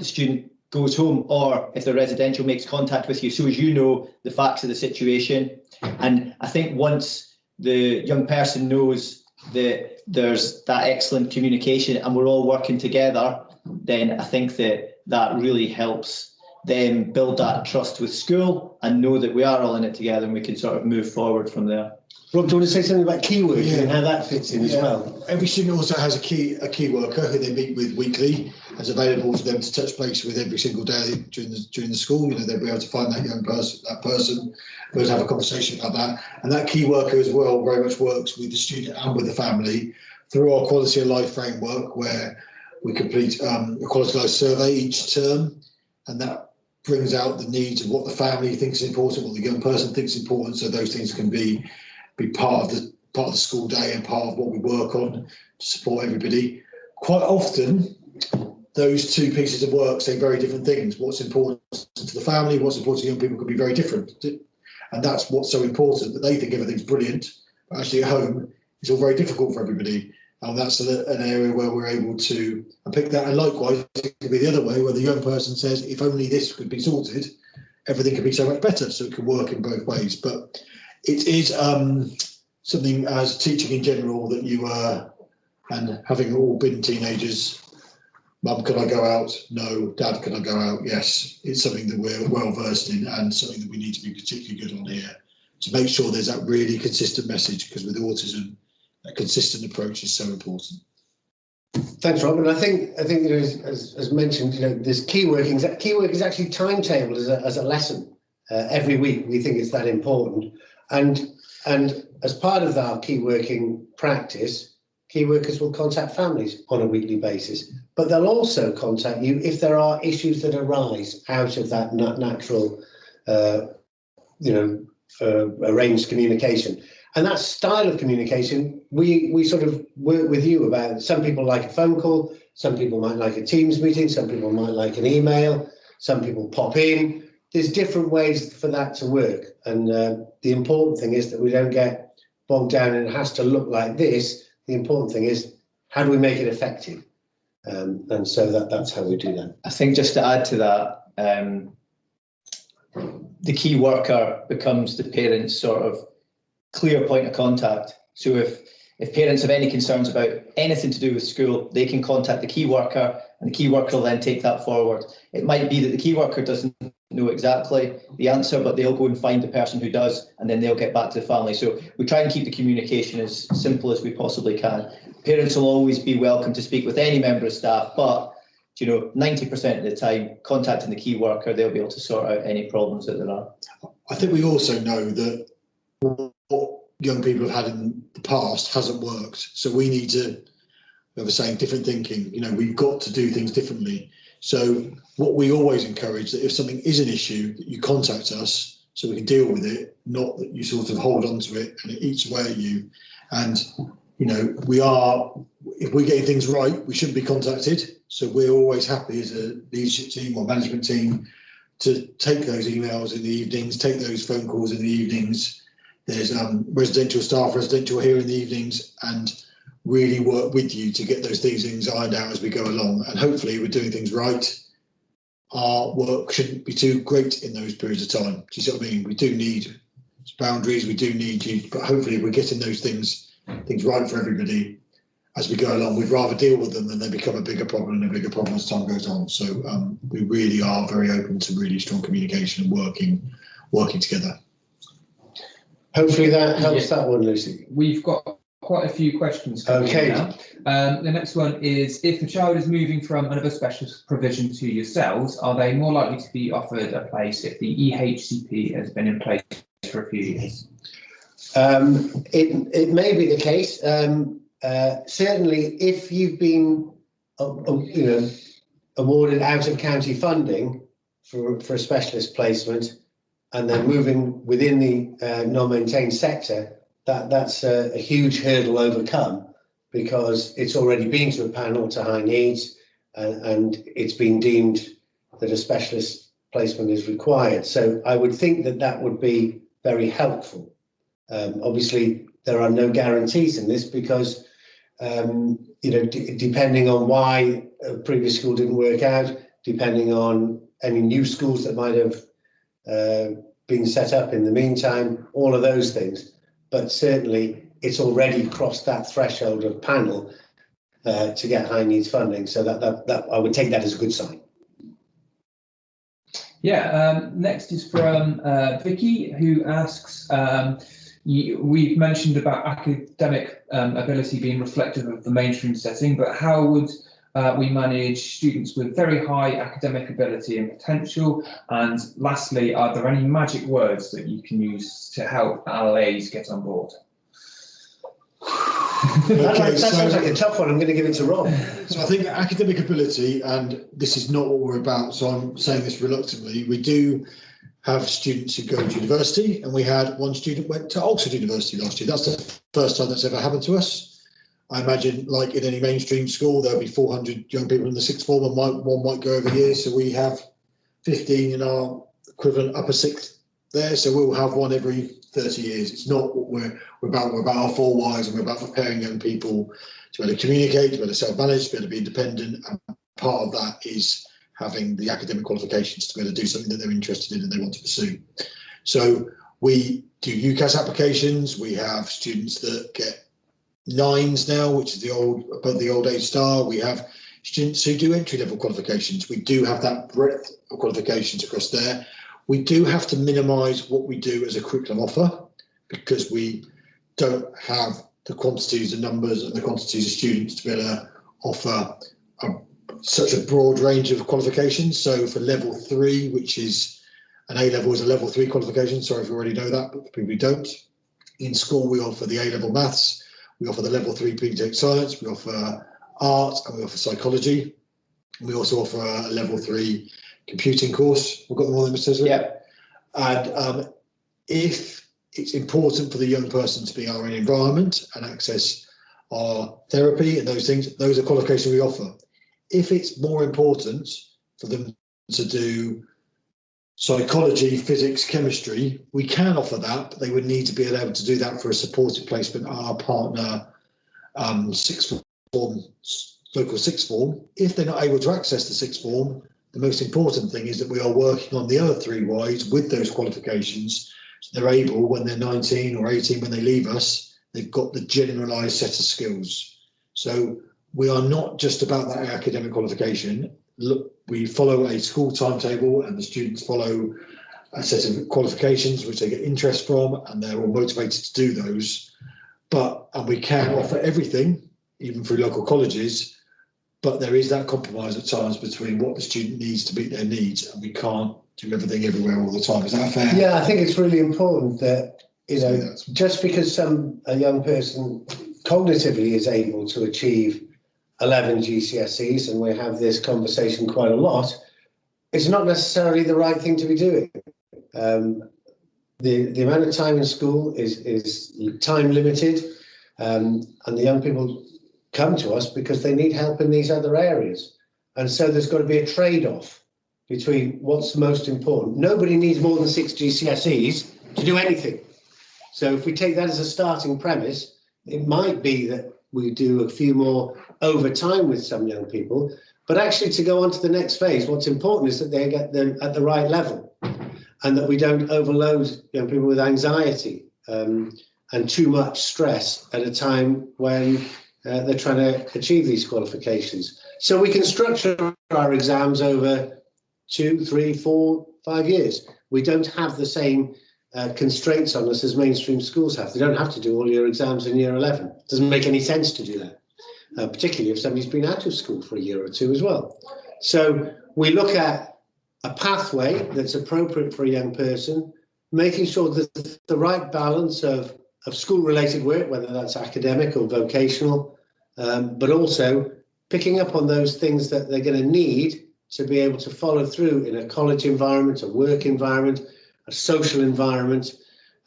student goes home, or if the residential makes contact with you, so as you know the facts of the situation. And I think once the young person knows that there's that excellent communication and we're all working together, then I think that really helps them build that trust with school and know that we are all in it together and we can sort of move forward from there. Rob, do you want to say something about key working and how that fits in as well? Every student also has a key worker who they meet with weekly, as available for them to touch base with every single day during the school. They'll be able to find that person, be able to have a conversation about that. And that key worker as well very much works with the student and with the family through our quality of life framework, where we complete a quality of life survey each term, and that brings out the needs of what the family thinks is important, what the young person thinks is important, so those things can be part of the school day and part of what we work on to support everybody. Quite often, those two pieces of work say very different things. What's important to the family, what's important to young people could be very different. And that's what's so important, that they think everything's brilliant, but actually at home, it's all very difficult for everybody. And that's an area where we're able to pick that. And likewise, it could be the other way, where the young person says, if only this could be sorted, everything could be so much better. So it can work in both ways. But it is something, as teaching in general, that you and having all been teenagers, Mum, can I go out? No. Dad, can I go out? Yes. It's something that we're well versed in and something that we need to be particularly good on here to make sure there's that really consistent message, because with autism, a consistent approach is so important. Thanks, Rob. And I think as mentioned, there's key working. Key work is actually timetabled as a lesson every week. We think it's that important. And as part of our key working practice, key workers will contact families on a weekly basis, but they'll also contact you if there are issues that arise out of that natural, arranged communication. And that style of communication, we sort of work with you about. Some people like a phone call, some people might like a Teams meeting, some people might like an email, some people pop in. There's different ways for that to work. And the important thing is that we don't get bogged down and it has to look like this. The important thing is, how do we make it effective? And so that's how we do that. I think just to add to that, the key worker becomes the parent's sort of clear point of contact. So if parents have any concerns about anything to do with school, they can contact the key worker, and the key worker will then take that forward. It might be that the key worker doesn't know exactly the answer, but they'll go and find the person who does, and then they'll get back to the family. So we try and keep the communication as simple as we possibly can. Parents will always be welcome to speak with any member of staff, but 90% of the time, contacting the key worker, they'll be able to sort out any problems that there are. I think we also know that what young people have had in the past hasn't worked. So we need to, we were saying, different thinking. We've got to do things differently. So what we always encourage, that if something is an issue, that you contact us so we can deal with it, not that you sort of hold on to it and it eats away at you. And, if we're getting things right, we shouldn't be contacted. So we're always happy as a leadership team or management team to take those emails in the evenings, take those phone calls in the evenings. There's residential staff, residential here in the evenings, and really work with you to get those things ironed out as we go along. And hopefully we're doing things right. Our work shouldn't be too great in those periods of time. Do you see what I mean? We do need boundaries, we do need you, but hopefully we're getting those things right for everybody as we go along. We'd rather deal with them than they become a bigger problem and a bigger problem as time goes on. So we really are very open to really strong communication and working together. Hopefully that helps that one, Lucy. We've got quite a few questions coming in now. The next one is, if a child is moving from another specialist provision to yourselves, are they more likely to be offered a place if the EHCP has been in place for a few years? It may be the case. Certainly, if you've been, awarded out of county funding for a specialist placement, and then moving within the non-maintained sector, that's a huge hurdle overcome, because it's already been to a panel to high needs, and it's been deemed that a specialist placement is required. So I would think that would be very helpful. Obviously, there are no guarantees in this, because depending on why a previous school didn't work out, depending on any new schools that might have been set up in the meantime, all of those things. But certainly, it's already crossed that threshold of panel to get high needs funding. So that I would take that as a good sign. Yeah. Next is from Vicky, who asks. We've mentioned about academic ability being reflective of the mainstream setting, but how would we manage students with very high academic ability and potential? And lastly, are there any magic words that you can use to help LAs get on board? That sounds like a tough one. I'm going to give it to Rob. So I think academic ability, and this is not what we're about, so I'm saying this reluctantly, we do have students who go to university, and we had one student went to Oxford University last year. That's the first time that's ever happened to us. I imagine, like in any mainstream school, there'll be 400 young people in the sixth form, and one might go over here. So we have 15 in our equivalent upper sixth there. So we'll have one every 30 years. It's not what we're about. We're about our four whys, and we're about preparing young people to be able to communicate, to be able to self-manage, to be able to be independent. And part of that is having the academic qualifications to be able to do something that they're interested in and they want to pursue. So we do UCAS applications. We have students that get 9s now, which is above the old 8-star. We have students who do entry-level qualifications. We do have that breadth of qualifications across there. We do have to minimise what we do as a curriculum offer, because we don't have the quantities and numbers and the quantities of students to be able to offer such a broad range of qualifications. So for level 3, which is an A-level, is a level 3 qualification. Sorry if you already know that, but for people who don't. In school, we offer the A-level maths. We offer the level 3 paediatric science, we offer art, and we offer psychology. We also offer a level 3 computing course. We've got them all in, Mr. Leslie? Yeah. And if it's important for the young person to be in our own environment and access our therapy and those things, those are qualifications we offer. If it's more important for them to do psychology, physics, chemistry, we can offer that, but they would need to be able to do that for a supported placement at our partner sixth form, local sixth form. If they're not able to access the sixth form, the most important thing is that we are working on the other 3 Ys with those qualifications, so they're able, when they're 19 or 18, when they leave us, they've got the generalised set of skills. So we are not just about that academic qualification. Look, we follow a school timetable, and the students follow a set of qualifications which they get interest from, and they're all motivated to do those. And we can offer everything, even through local colleges, but there is that compromise at times between what the student needs to meet their needs, and we can't do everything everywhere all the time. Is that fair? Yeah, I think it's really important that, you know, just because a young person cognitively is able to achieve 11 GCSEs, and we have this conversation quite a lot, it's not necessarily the right thing to be doing. The amount of time in school is time limited, and the young people come to us because they need help in these other areas. And so there's got to be a trade-off between what's most important. Nobody needs more than 6 GCSEs to do anything. So if we take that as a starting premise, it might be that we do a few more over time with some young people, but actually to go on to the next phase, what's important is that they get them at the right level, and that we don't overload young people with anxiety and too much stress at a time when they're trying to achieve these qualifications. So we can structure our exams over 2, 3, 4, 5 years. We don't have the same constraints on us as mainstream schools have. They don't have to do all your exams in year 11. It doesn't make any sense to do that, particularly if somebody's been out of school for a year or 2 as well. So we look at a pathway that's appropriate for a young person, making sure that the right balance of school-related work, whether that's academic or vocational, but also picking up on those things that they're going to need to be able to follow through in a college environment, a work environment, a social environment,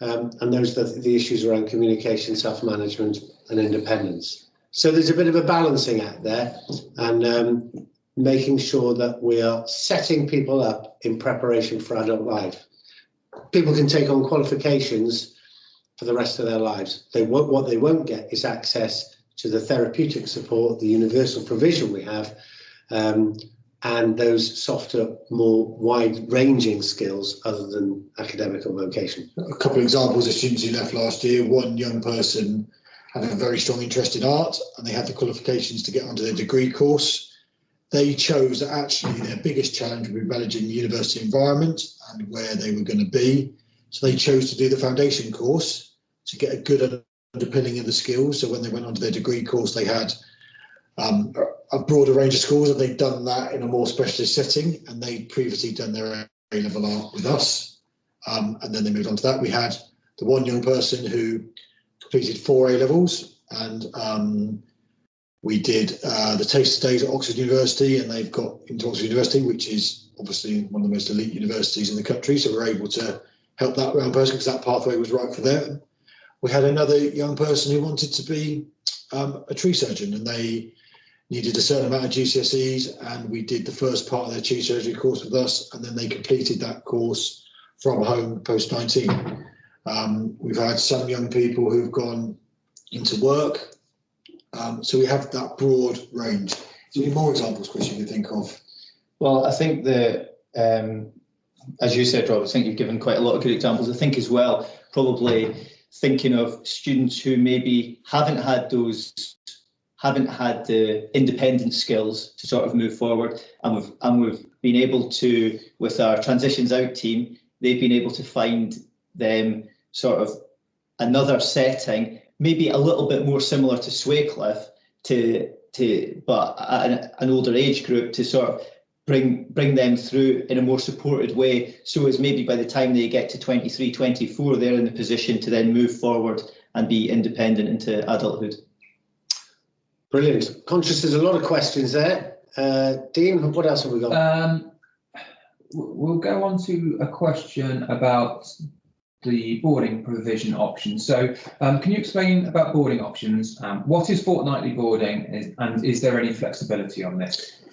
and those are the issues around communication, self-management and independence. So there's a bit of a balancing act there, and making sure that we are setting people up in preparation for adult life. People can take on qualifications for the rest of their lives. What they won't get is access to the therapeutic support, the universal provision we have, and those softer, more wide-ranging skills other than academic or vocation. A couple of examples of students who left last year. One young person had a very strong interest in art, and they had the qualifications to get onto their degree course. They chose that actually their biggest challenge would be managing the university environment and where they were going to be. So they chose to do the foundation course to get a good underpinning of the skills. So when they went onto their degree course, they had a broader range of schools, and they'd done that in a more specialist setting, and they'd previously done their A-level art with us. And then they moved on to that. We had the one young person who completed 4 A-levels, and we did the taste days at Oxford University, and they've got into Oxford University, which is obviously one of the most elite universities in the country. So we're able to help that young person because that pathway was right for them. We had another young person who wanted to be a tree surgeon, and they needed a certain amount of GCSEs, and we did the first part of their tree surgery course with us, and then they completed that course from home post-19. We've had some young people who've gone into work. So we have that broad range. Is there any more examples, Chris, you can think of? Well, I think that, as you said, Rob, I think you've given quite a lot of good examples. I think as well, probably thinking of students who maybe haven't had the independent skills to sort of move forward, and we've been able to, with our Transitions Out team, they've been able to find them sort of another setting, maybe a little bit more similar to Swaycliffe, but at an older age group, to sort of bring them through in a more supported way, so as maybe by the time they get to 23, 24, they're in the position to then move forward and be independent into adulthood. Brilliant. Conscious there's a lot of questions there. Dean, what else have we got? We'll go on to a question about the boarding provision option. So can you explain about boarding options? What is fortnightly boarding and is there any flexibility on this?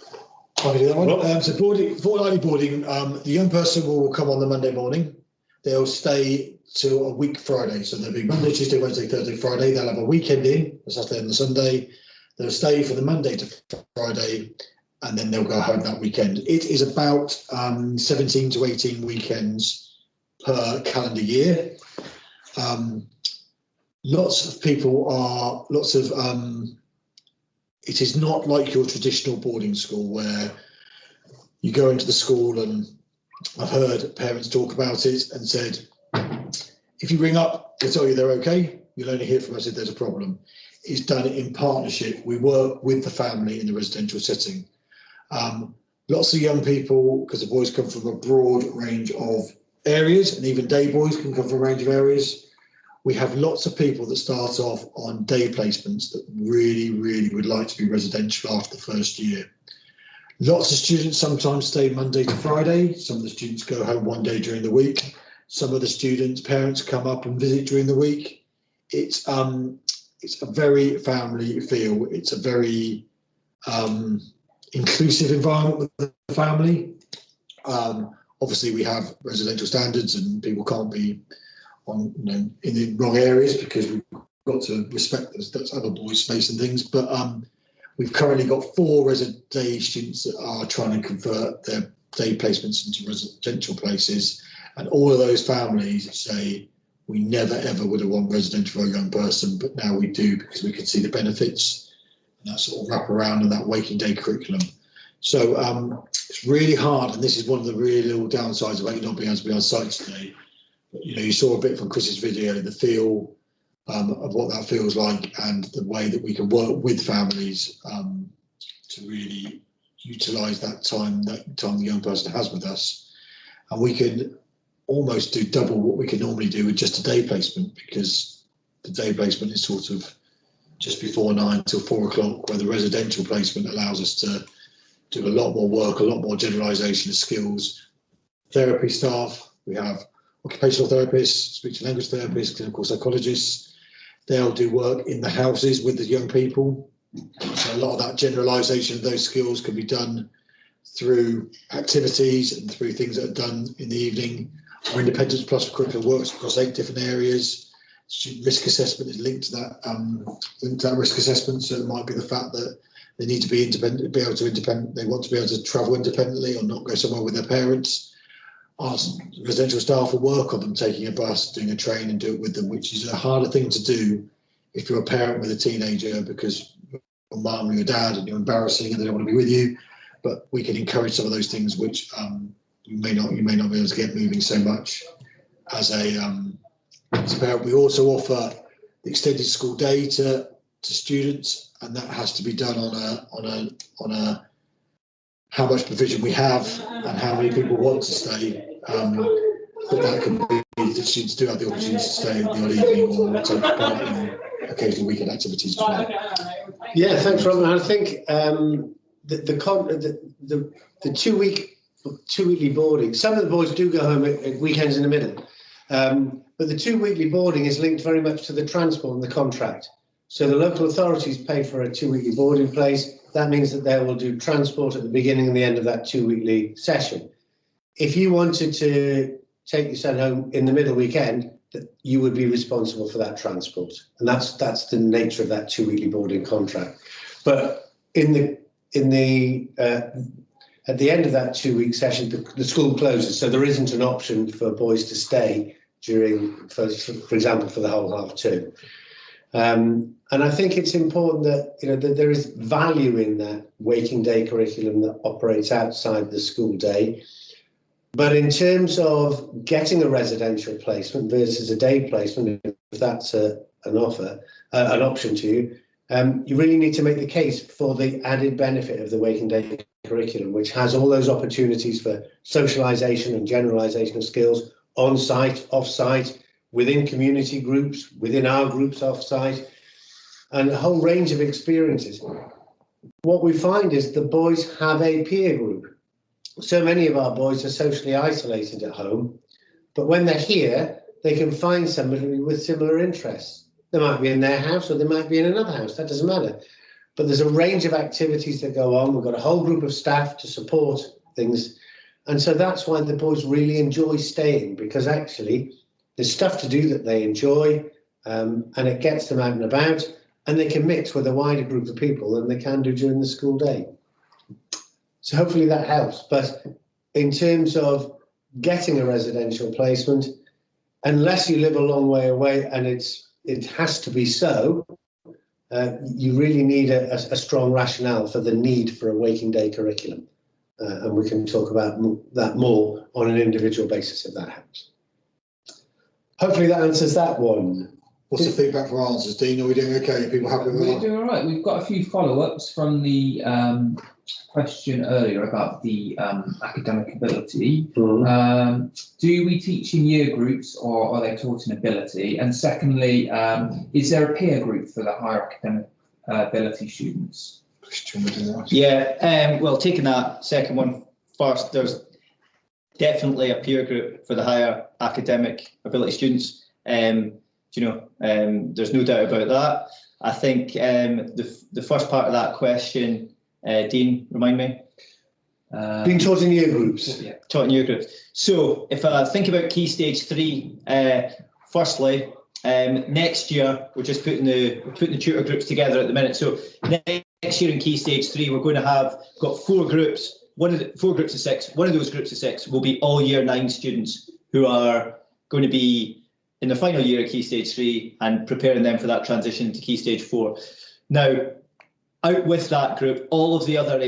I can do that one. So fortnightly boarding, the young person will come on the Monday morning. They'll stay till a week Friday. So they'll be Monday, Tuesday, Wednesday, Thursday, Friday. They'll have a weekend in, the Saturday and the Sunday. They'll stay for the Monday to Friday, and then they'll go home that weekend. It is about 17 to 18 weekends per calendar year. Lots of people it is not like your traditional boarding school where you go into the school, and I've heard parents talk about it and said, if you ring up, they'll tell you they're okay. You'll only hear from us if there's a problem. It's done in partnership. We work with the family in the residential setting. Lots of young people, because the boys come from a broad range of areas, and even day boys can come from a range of areas. We have lots of people that start off on day placements that really, really would like to be residential after the first year. Lots of students sometimes stay Monday to Friday. Some of the students go home one day during the week. Some of the students' parents come up and visit during the week. It's a very family feel. It's a very inclusive environment with the family. Obviously, we have residential standards, and people can't be in the wrong areas because we've got to respect that's other boys' space and things. But we've currently got 4 day students that are trying to convert their day placements into residential places, and all of those families say, we never ever would have wanted residential for a young person, but now we do because we can see the benefits and that sort of wrap around and that waking day curriculum. So it's really hard, and this is one of the real little downsides about not being able to be on site today. But, you saw a bit from Chris's video, the feel of what that feels like, and the way that we can work with families to really utilise that time the young person has with us, and we can almost do double what we can normally do with just a day placement, because the day placement is sort of just before 9 till 4 o'clock, where the residential placement allows us to do a lot more work, a lot more generalisation of skills. Therapy staff, we have occupational therapists, speech and language therapists, clinical psychologists. They'll do work in the houses with the young people. So a lot of that generalisation of those skills can be done through activities and through things that are done in the evening. Our Independence Plus curriculum works across 8 different areas. Student risk assessment is linked to that risk assessment. So it might be the fact that they need to be independent, they want to be able to travel independently or not go somewhere with their parents. Our residential staff will work on them taking a bus, doing a train, and do it with them, which is a harder thing to do if you're a parent with a teenager, because your mum or your dad and you're embarrassing and they don't want to be with you. But we can encourage some of those things which you may not be able to get moving so much as a parent. We also offer the extended school day to students, and that has to be done on a how much provision we have and how many people want to stay. But that can be the students do have the opportunity to stay in the odd evening or take part in occasional weekend activities as well. Yeah, thanks, Robin. I think the 2 weekly boarding. Some of the boys do go home at weekends in the middle, but the 2 weekly boarding is linked very much to the transport and the contract. So the local authorities pay for a 2 weekly boarding place. That means that they will do transport at the beginning and the end of that 2 weekly session. If you wanted to take your son home in the middle weekend, you would be responsible for that transport, and that's the nature of that 2 weekly boarding contract. But at the end of that 2 week session, the school closes, so there isn't an option for boys to stay during, for example, for the whole half term. And I think it's important that that there is value in that waking day curriculum that operates outside the school day. But in terms of getting a residential placement versus a day placement, if that's an option to you, you really need to make the case for the added benefit of the waking day curriculum, which has all those opportunities for socialisation and generalisation of skills on site, off site, within community groups, within our groups off-site, and a whole range of experiences. What we find is the boys have a peer group. So many of our boys are socially isolated at home, but when they're here, they can find somebody with similar interests. They might be in their house or they might be in another house, that doesn't matter. But there's a range of activities that go on. We've got a whole group of staff to support things. And so that's why the boys really enjoy staying, because actually there's stuff to do that they enjoy, and it gets them out and about, and they can mix with a wider group of people than they can do during the school day. So hopefully that helps. But in terms of getting a residential placement, unless you live a long way away and it has to be so, you really need a strong rationale for the need for a waking day curriculum. And we can talk about that more on an individual basis if that helps. Hopefully that answers that one. What's the feedback from answers, Dean? Are we doing okay? Are people happy with We're that? doing all right. We've got a few follow-ups from the question earlier about the academic ability. Mm-hmm. Do we teach in year groups, or are they taught in ability? And secondly, is there a peer group for the higher academic ability students? Yeah, well, taking that second one first, there's definitely a peer group for the higher academic ability students. There's no doubt about that. I think the first part of that question, Dean, remind me? Being taught in year groups. Yeah, taught in year groups. So if I think about Key Stage 3, firstly, next year we're just putting the tutor groups together at the minute. So next year in Key Stage 3, we're going to have got 4 groups. 4 groups of 6. One of those groups of 6 will be all Year 9 students who are going to be in the final year of Key Stage 3 and preparing them for that transition to Key Stage 4. Now, out with that group, all of the other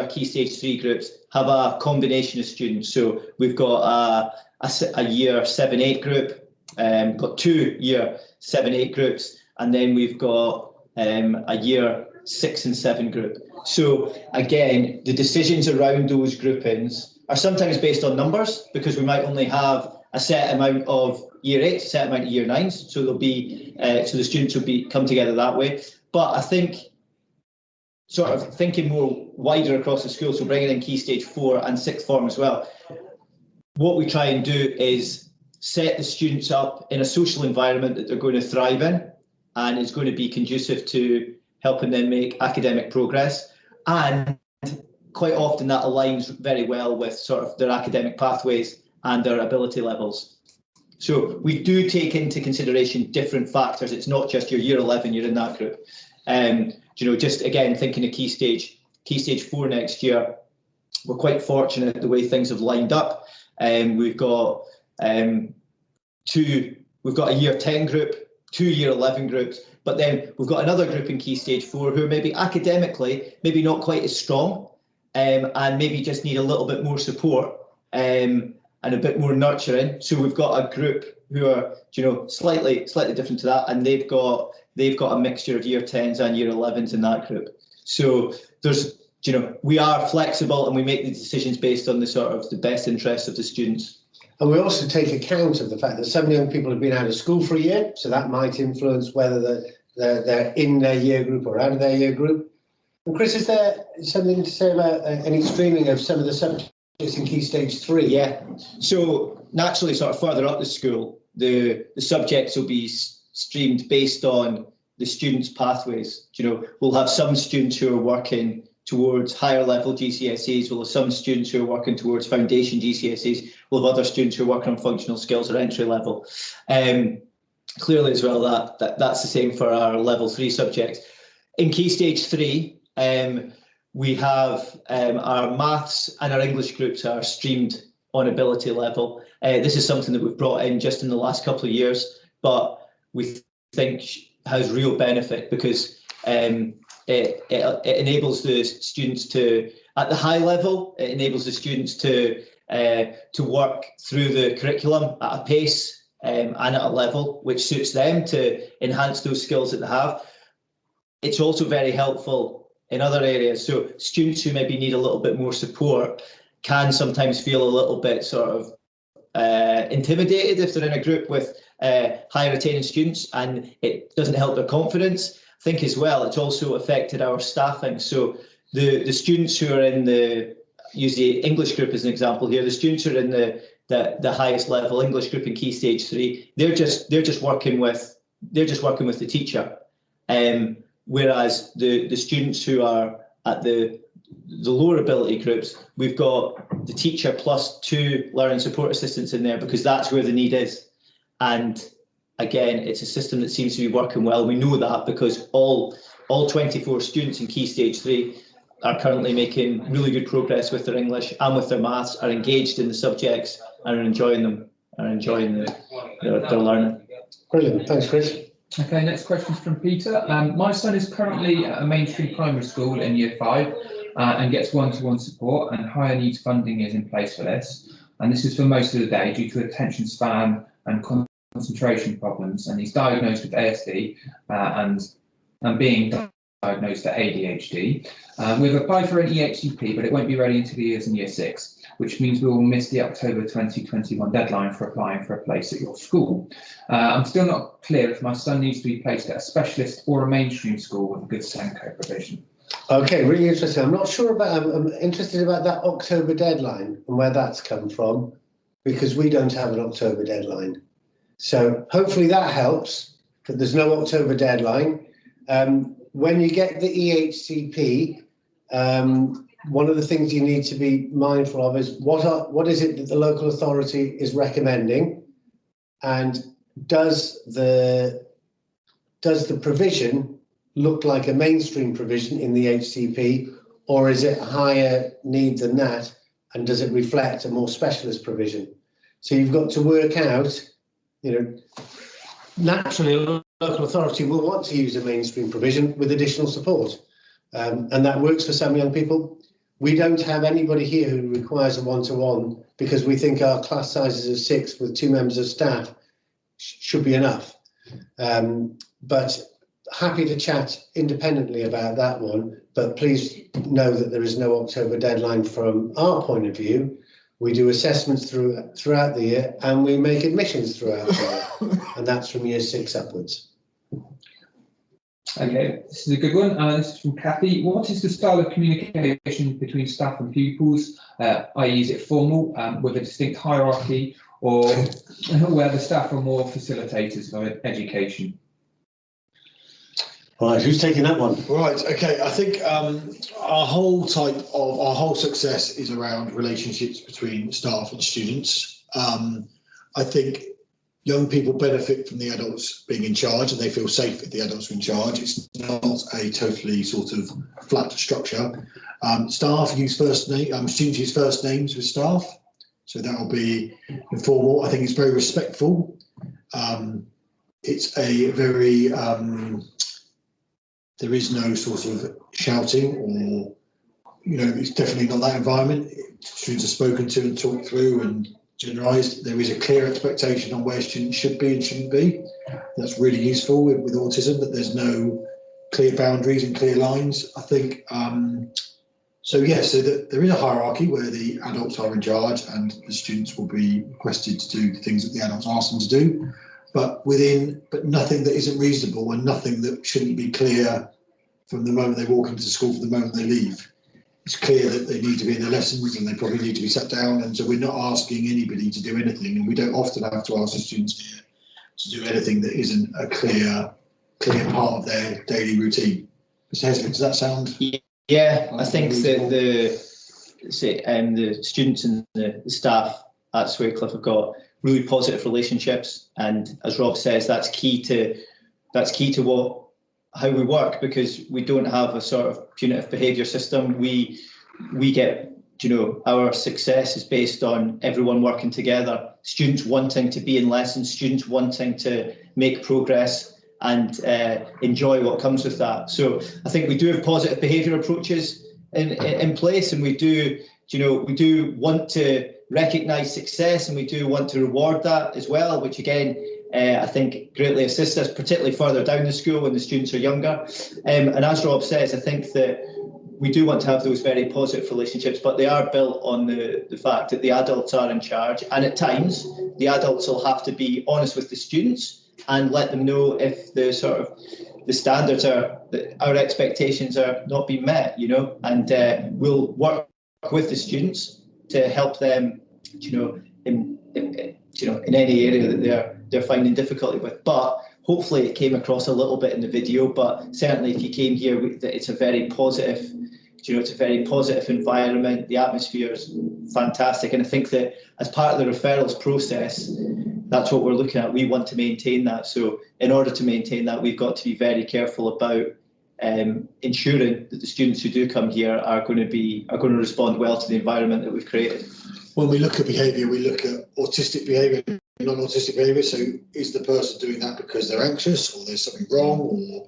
Key Stage 3 groups have a combination of students. So we've got a Year 7-8 group, got 2 Year 7-8 groups, and then we've got a Year 6 and 7 group. So again, the decisions around those groupings are sometimes based on numbers, because we might only have a set amount of Year 8, a set amount of Year 9s, so there'll be so the students will come together that way. But I think sort of thinking more wider across the school, so bringing in Key Stage 4 and 6th form as well, what we try and do is set the students up in a social environment that they're going to thrive in, and is going to be conducive to helping them make academic progress. And quite often that aligns very well with sort of their academic pathways and their ability levels. So we do take into consideration different factors. It's not just your Year 11, you're in that group. Just again, thinking of Key Stage 4 next year, we're quite fortunate the way things have lined up. We've got a Year 10 group, 2 Year 11 groups, but then we've got another group in Key Stage 4 who are maybe academically, maybe not quite as strong, and maybe just need a little bit more support and a bit more nurturing. So we've got a group who are, slightly different to that, and they've got a mixture of Year 10s and Year 11s in that group. So there's, we are flexible and we make the decisions based on the best interests of the students. And we also take account of the fact that some young people have been out of school for a year, so that might influence whether they're in their year group or out of their year group. And Chris, is there something to say about any streaming of some of the subjects in Key Stage 3? Yeah, so naturally sort of further up the school, the subjects will be streamed based on the students' pathways. We'll have some students who are working towards higher level GCSEs, we'll have some students who are working towards foundation GCSEs, we'll have other students who are working on functional skills or entry level. Clearly as well, that's the same for our level 3 subjects. In Key Stage 3, we have our maths and our English groups are streamed on ability level. This is something that we've brought in just in the last couple of years, but we think has real benefit because it enables the students to, at the high level, it enables the students to work through the curriculum at a pace and at a level which suits them to enhance those skills that they have. It's also very helpful in other areas. So students who maybe need a little bit more support can sometimes feel a little bit sort of intimidated if they're in a group with high retaining students, and it doesn't help their confidence. I think as well, it's also affected our staffing. So the students who are in use the English group as an example here, the students who are in the highest level English group in Key Stage 3, they're just working with the teacher. Whereas the students who are at the lower ability groups, we've got the teacher plus 2 learning support assistants in there, because that's where the need is. And again, it's a system that seems to be working well. We know that because all 24 students in Key Stage 3 are currently making really good progress with their English and with their maths, are engaged in the subjects and are enjoying them, their learning. Brilliant, thanks, Chris. Okay, next question is from Peter. My son is currently at a mainstream primary school in Year 5 and gets one-to-one support, and higher needs funding is in place for this. And this is for most of the day due to attention span and concentration problems. And he's diagnosed with ASD and being diagnosed at ADHD. We've applied for an EHCP, but it won't be ready until he is in Year 6, which means we will miss the October 2021 deadline for applying for a place at your school. I'm still not clear if my son needs to be placed at a specialist or a mainstream school with a good Senko provision. Okay, really interesting. I'm not sure about, I'm interested about that October deadline and where that's come from, because we don't have an October deadline. So hopefully that helps, that there's no October deadline. When you get the EHCP, one of the things you need to be mindful of is what is it that the local authority is recommending, and does the provision look like a mainstream provision in the HCP, or is it higher need than that, and does it reflect a more specialist provision? So you've got to work out, naturally a local authority will want to use a mainstream provision with additional support, and that works for some young people. We don't have anybody here who requires a one-to-one, because we think our class sizes of 6 with 2 members of staff should be enough. But happy to chat independently about that one, but please know that there is no October deadline from our point of view. We do assessments throughout the year, and we make admissions throughout the year, and that's from Year 6 upwards. Okay, this is a good one. This is from Kathy. What is the style of communication between staff and pupils? I.e., is it formal with a distinct hierarchy, or where the staff are more facilitators of education? Right, who's taking that one? Right, okay, I think our whole success is around relationships between staff and students. I think young people benefit from the adults being in charge, and they feel safe if the adults are in charge. It's not a totally sort of flat structure. Staff use first name, students use first names with staff, so that will be informal. I think it's very respectful. It's a very there is no sort of shouting, or it's definitely not that environment. Students are spoken to and talked through and generalised. There is a clear expectation on where students should be and shouldn't be. That's really useful with autism, that there's no clear boundaries and clear lines, I think. So that there is a hierarchy where the adults are in charge and the students will be requested to do the things that the adults ask them to do, but nothing that isn't reasonable, and nothing that shouldn't be clear from the moment they walk into school to the moment they leave. It's clear that they need to be in their lessons, and they probably need to be sat down, and so we're not asking anybody to do anything, and we don't often have to ask the students to do anything that isn't a clear part of their daily routine. Mr. Hesford, does that sound? Yeah, I think that the students and the staff at Swaycliffe have got really positive relationships, and as Rob says, that's key to how we work, because we don't have a sort of punitive behaviour system. We get, our success is based on everyone working together, students wanting to be in lessons, students wanting to make progress and enjoy what comes with that. So I think we do have positive behaviour approaches in place, and we do want to recognise success, and we do want to reward that as well, which again I think greatly assists us, particularly further down the school when the students are younger. And as Rob says, I think that we do want to have those very positive relationships, but they are built on the fact that the adults are in charge, and at times the adults will have to be honest with the students and let them know if the sort of the standards are, our expectations are not being met, you know, and we'll work with the students to help them, you know, in any area that they're finding difficulty with. But hopefully it came across a little bit in the video, but certainly if you came here, that it's a very positive, you know, it's a very positive environment. The atmosphere is fantastic, and I think that as part of the referrals process, that's what we're looking at. We want to maintain that. So in order to maintain that, we've got to be very careful about ensuring that the students who do come here are going to respond well to the environment that we've created. When we look at behaviour, we look at autistic behaviour, non-autistic behaviour. So is the person doing that because they're anxious or there's something wrong,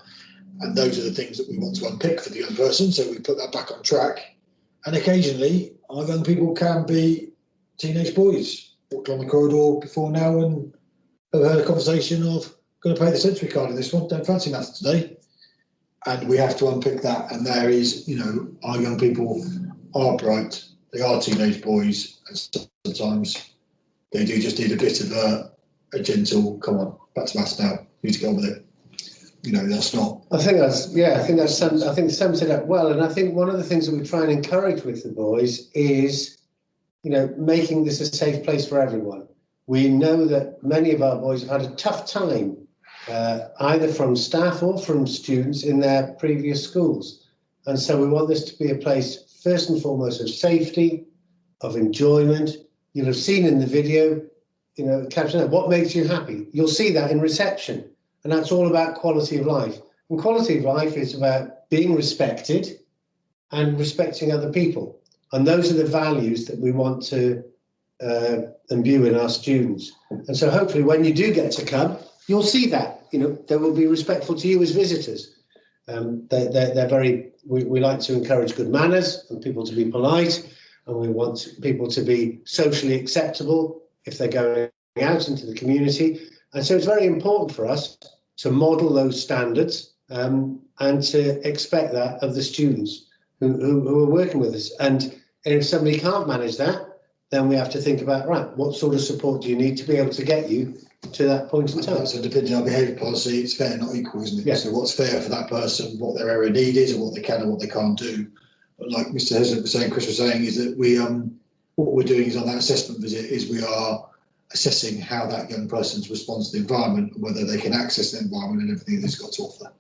and those are the things that we want to unpick for the young person. So we put that back on track. And occasionally our young people can be teenage boys. Walked along the corridor before now and have heard a conversation of going to pay the sensory card in this one, don't fancy maths today. And we have to unpick that. And there is, you know, our young people are bright. They are teenage boys, and sometimes they do just need a bit of a gentle, come on, back to maths now, you need to get on with it. You know, that's not. I think sums it up well. And I think one of the things that we try and encourage with the boys is, you know, making this a safe place for everyone. We know that many of our boys have had a tough time, either from staff or from students in their previous schools. And so we want this to be a place, first and foremost, of safety, of enjoyment. You'll have seen in the video, you know, Captain, what makes you happy? You'll see that in reception. And that's all about quality of life. And quality of life is about being respected and respecting other people. And those are the values that we want to imbue in our students. And so hopefully when you do get to come, you'll see that, you know, they will be respectful to you as visitors. They're very, we like to encourage good manners and people to be polite, and we want people to be socially acceptable if they're going out into the community. And so it's very important for us to model those standards and to expect that of the students who are working with us. And if somebody can't manage that, then we have to think about, right, what sort of support do you need to be able to get you to that point in time? So depending on our behaviour policy, it's fair, not equal, isn't it? Yeah. So what's fair for that person, what their area of need is, and what they can and what they can't do. But like Mr. Heslop was saying, Chris was saying, is that we what we're doing is on that assessment visit is we are assessing how that young person responds to the environment, and whether they can access the environment and everything that it's got to offer.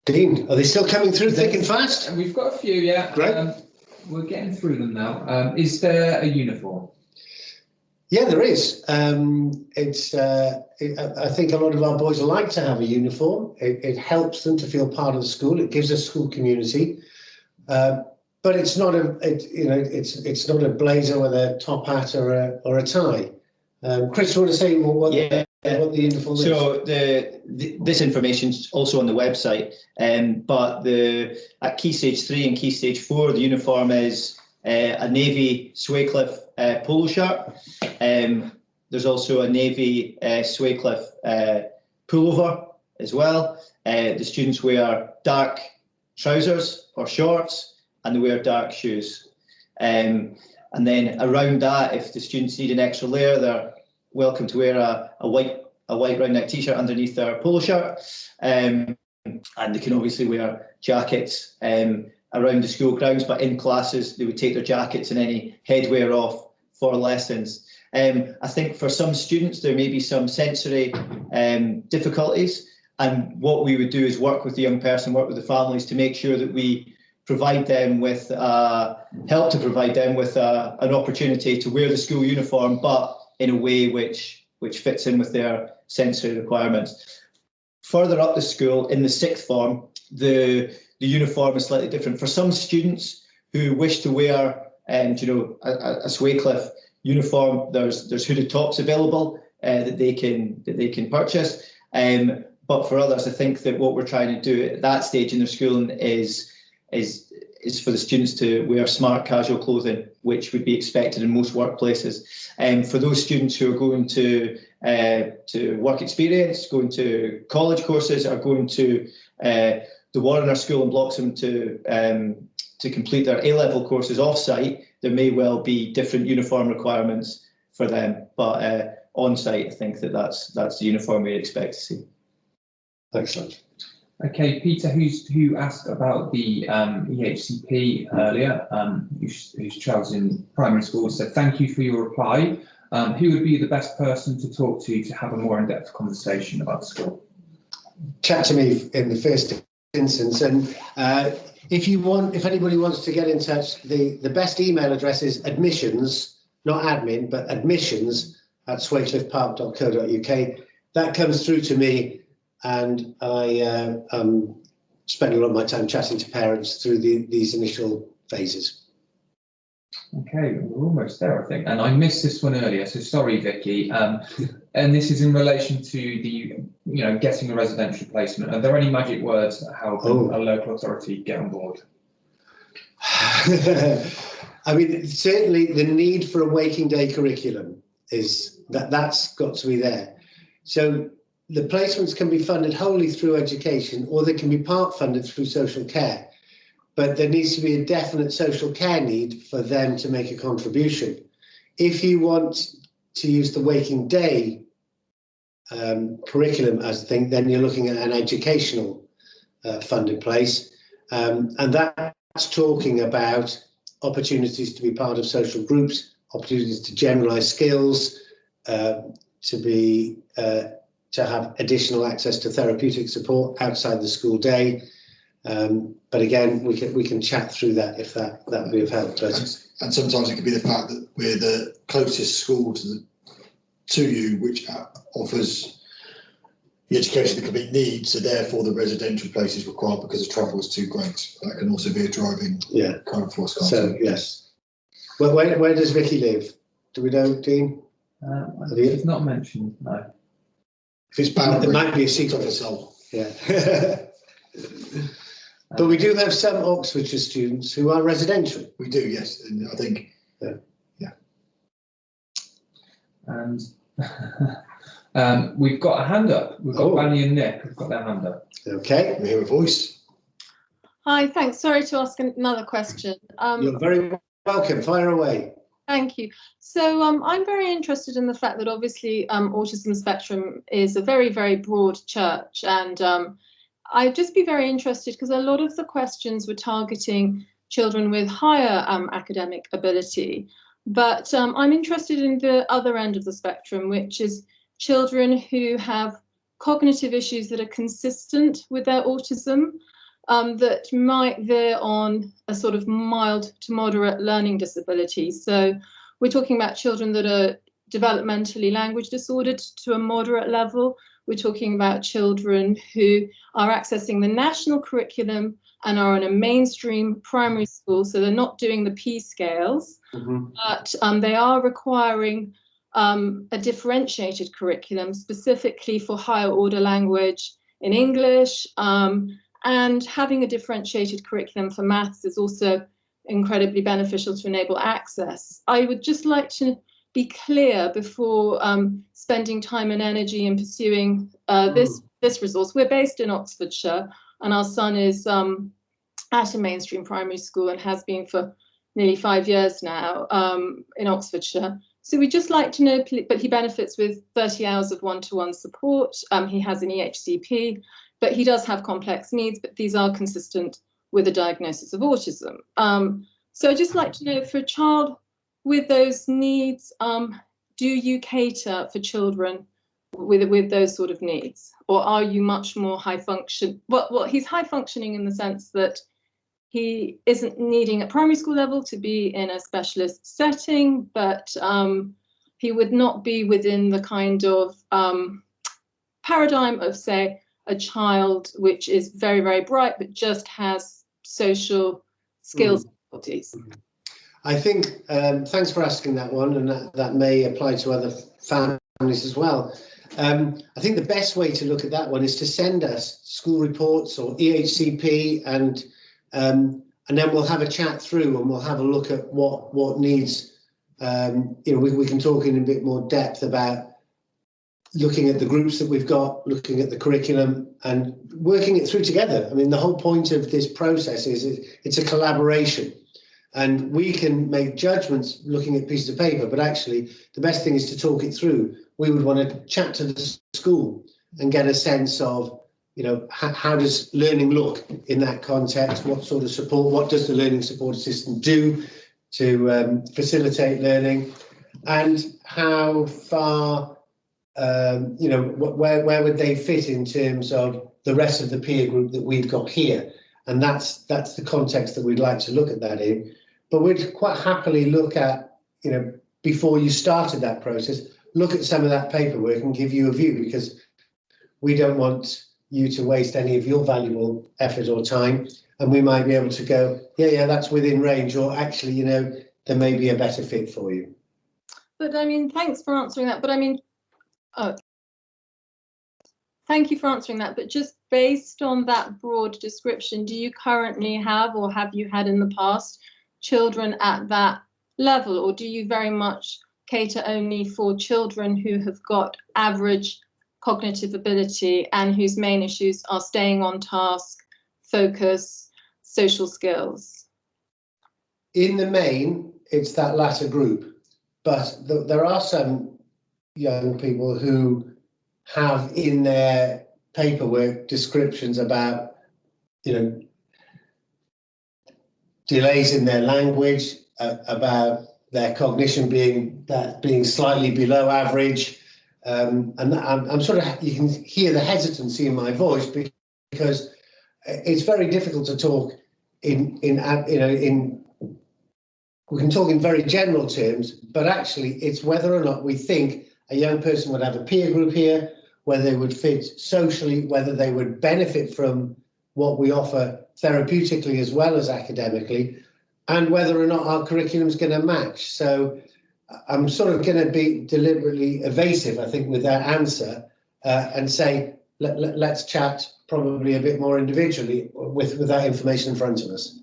Dean, are they still coming through thick and fast? And we've got a few, yeah. Great. We're getting through them now. Is there a uniform? Yeah, there is. I think a lot of our boys like to have a uniform. It helps them to feel part of the school. It gives a school community. But it's not it's not a blazer with a top hat or a tie. Chris, you want to say what the uniform is? So this information is also on the website, but at Key Stage 3 and Key Stage 4, the uniform is a navy Swaycliffe polo shirt. There's also a navy Swaycliffe pullover as well. The students wear dark trousers or shorts, and they wear dark shoes. And then around that, if the students need an extra layer, they're welcome to wear a white round neck t-shirt underneath their polo shirt. And they can obviously wear jackets around the school grounds, but in classes they would take their jackets and any headwear off for lessons. I think for some students there may be some sensory difficulties, and what we would do is work with the young person, work with the families to make sure that we provide them with help to provide them with an opportunity to wear the school uniform, but in a way which fits in with their sensory requirements. Further up the school, in the sixth form, the uniform is slightly different. For some students who wish to wear a Swaycliffe uniform, there's hooded tops available that they can purchase. But for others, I think that what we're trying to do at that stage in their schooling is for the students to wear smart casual clothing, which would be expected in most workplaces. For those students who are going to work experience, going to college courses, or going to the Warrener School and blocks them to complete their A-level courses off-site, there may well be different uniform requirements for them. But on-site, I think that's the uniform we expect to see. Excellent. Okay, Peter, who asked about the EHCP earlier, whose child's in primary school, said thank you for your reply. Who would be the best person to talk to have a more in-depth conversation about the school? Chat to me in the first instance, and if anybody wants to get in touch, the best email address is admissions, not admin, but admissions@swaycliffepark.co.uk. That comes through to me, and I spend a lot of my time chatting to parents through these initial phases. Okay, we're almost there, I think. And I missed this one earlier, so sorry, Vicky. And this is in relation to the, getting a residential placement. Are there any magic words that help a local authority get on board? I mean, certainly the need for a waking day curriculum that's got to be there. So the placements can be funded wholly through education, or they can be part funded through social care. But there needs to be a definite social care need for them to make a contribution. If you want to use the waking day curriculum as a thing, then you're looking at an educational funded place. And that's talking about opportunities to be part of social groups, opportunities to generalise skills, to have additional access to therapeutic support outside the school day. But again, we can chat through that if that would be of help. And sometimes it could be the fact that we're the closest school to you, which offers the education the community needs, so therefore the residential place is required because the travel is too great. That can also be a driving kind of force. So yes. Well, where does Vicky live? Do we know, Dean? It's not mentioned, no. If it's Boundary, it might be a seat of the soul. Yeah. But we do have some Oxfordshire students who are residential. We do, yes. And I think, yeah. And we've got a hand up. We've got Vanny and Nick who've got their hand up. Okay. We hear a voice. Hi, thanks. Sorry to ask another question. You're very welcome. Fire away. Thank you. So I'm very interested in the fact that obviously autism spectrum is a very, very broad church, and I'd just be very interested because a lot of the questions were targeting children with higher academic ability, but I'm interested in the other end of the spectrum, which is children who have cognitive issues that are consistent with their autism, that might veer on a sort of mild to moderate learning disability. So we're talking about children that are developmentally language disordered to a moderate level. We're talking about children who are accessing the national curriculum and are in a mainstream primary school, so they're not doing the P scales, but they are requiring a differentiated curriculum specifically for higher order language in English, and having a differentiated curriculum for maths is also incredibly beneficial to enable access. I would just like to be clear before spending time and energy in pursuing this resource. We're based in Oxfordshire, and our son is at a mainstream primary school and has been for nearly 5 years now in Oxfordshire. So we'd just like to know, but he benefits with 30 hours of one-to-one support. He has an EHCP, but he does have complex needs, but these are consistent with a diagnosis of autism. So I'd just like to know, for a child with those needs, do you cater for children with those sort of needs, or are you much more high function? Well, he's high functioning in the sense that he isn't needing at primary school level to be in a specialist setting, but he would not be within the kind of paradigm of, say, a child which is very, very bright, but just has social skills difficulties. I think, thanks for asking that one, and that may apply to other families as well. I think the best way to look at that one is to send us school reports or EHCP, and then we'll have a chat through and we'll have a look at what needs. We can talk in a bit more depth about looking at the groups that we've got, looking at the curriculum and working it through together. I mean, the whole point of this process is it's a collaboration, and we can make judgments looking at pieces of paper, but actually the best thing is to talk it through. We would want to chat to the school and get a sense of, you know, how does learning look in that context? What sort of support, what does the learning support assistant do to facilitate learning? And how far, you know, where would they fit in terms of the rest of the peer group that we've got here? And that's the context that we'd like to look at that in. But we'd quite happily look at, you know, before you started that process, look at some of that paperwork and give you a view, because we don't want you to waste any of your valuable effort or time. And we might be able to go, yeah, that's within range, or actually, you know, there may be a better fit for you. But I mean, thanks for answering that. But I mean, thank you for answering that. But just based on that broad description, do you currently have, or have you had in the past, children at that level? Or do you very much cater only for children who have got average cognitive ability and whose main issues are staying on task, focus, social skills? In the main, it's that latter group. But there are some young people who have in their paperwork descriptions about, you know, delays in their language, about their cognition being slightly below average. And I'm sort of, you can hear the hesitancy in my voice, because it's very difficult to talk we can talk in very general terms, but actually it's whether or not we think a young person would have a peer group here, whether they would fit socially, whether they would benefit from what we offer therapeutically as well as academically, and whether or not our curriculum is going to match. So I'm sort of going to be deliberately evasive, I think, with that answer, and say, let's chat probably a bit more individually with that information in front of us.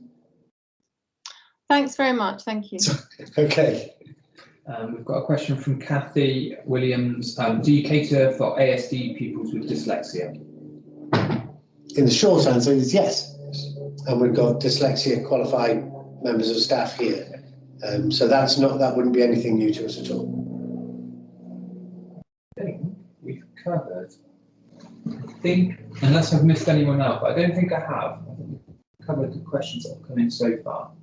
Thanks very much. Thank you. Okay. We've got a question from Kathy Williams. Do you cater for ASD pupils with dyslexia? In the short answer is yes. And we've got dyslexia qualified members of staff here. So that wouldn't be anything new to us at all. I think we've covered, unless I've missed anyone out, but I don't think I have. I think we've covered the questions that have come in so far.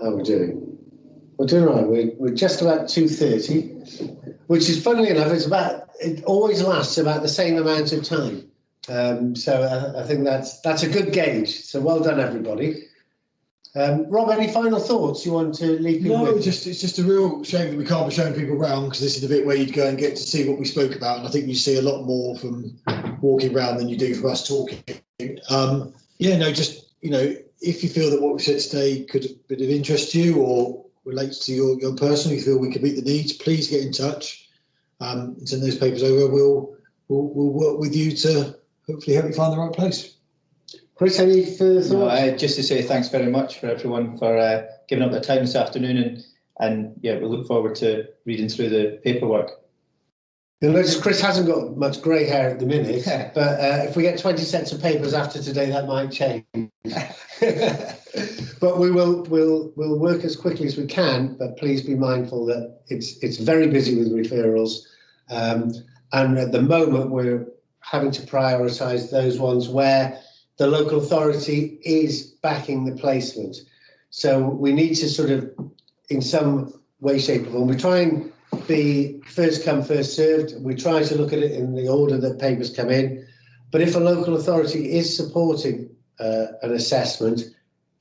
How are we doing? We're doing all right. We're just about 2:30, which is, funnily enough, it always lasts about the same amount of time. So I think that's a good gauge. So well done, everybody. Rob, any final thoughts you want to leave people with? No, it's just a real shame that we can't be showing people around, because this is the bit where you'd go and get to see what we spoke about, and I think you see a lot more from walking around than you do from us talking. Just, you know, if you feel that what we said today could have been of interest to you or relates to your person, you feel we could meet the needs, please get in touch and send those papers over. We'll work with you to hopefully help you find the right place. Chris, any further thoughts? No, just to say thanks very much for everyone for giving up their time this afternoon, and yeah, we look forward to reading through the paperwork. You'll notice Chris hasn't got much grey hair at the minute, but if we get 20 sets of papers after today, that might change. But we'll work as quickly as we can, but please be mindful that it's very busy with referrals, and at the moment we're having to prioritise those ones where the local authority is backing the placement. So we need to sort of, in some way, shape or form, we try and be first come, first served. We try to look at it in the order that papers come in. But if a local authority is supporting an assessment,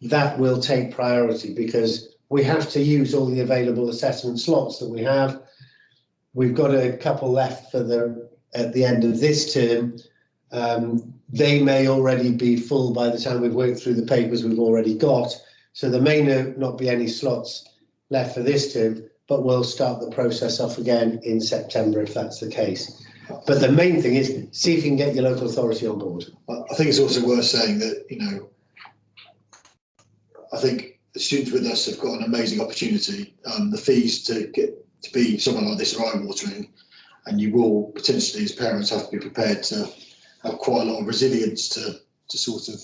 that will take priority, because we have to use all the available assessment slots that we have. We've got a couple left at the end of this term. They may already be full by the time we've worked through the papers we've already got. So there may not be any slots left for this term, but we'll start the process off again in September if that's the case. But the main thing is see if you can get your local authority on board. I think it's also worth saying that, you know, I think the students with us have got an amazing opportunity. The fees to get to be something like this are eye-watering, and you will potentially, as parents, have to be prepared to have quite a lot of resilience to sort of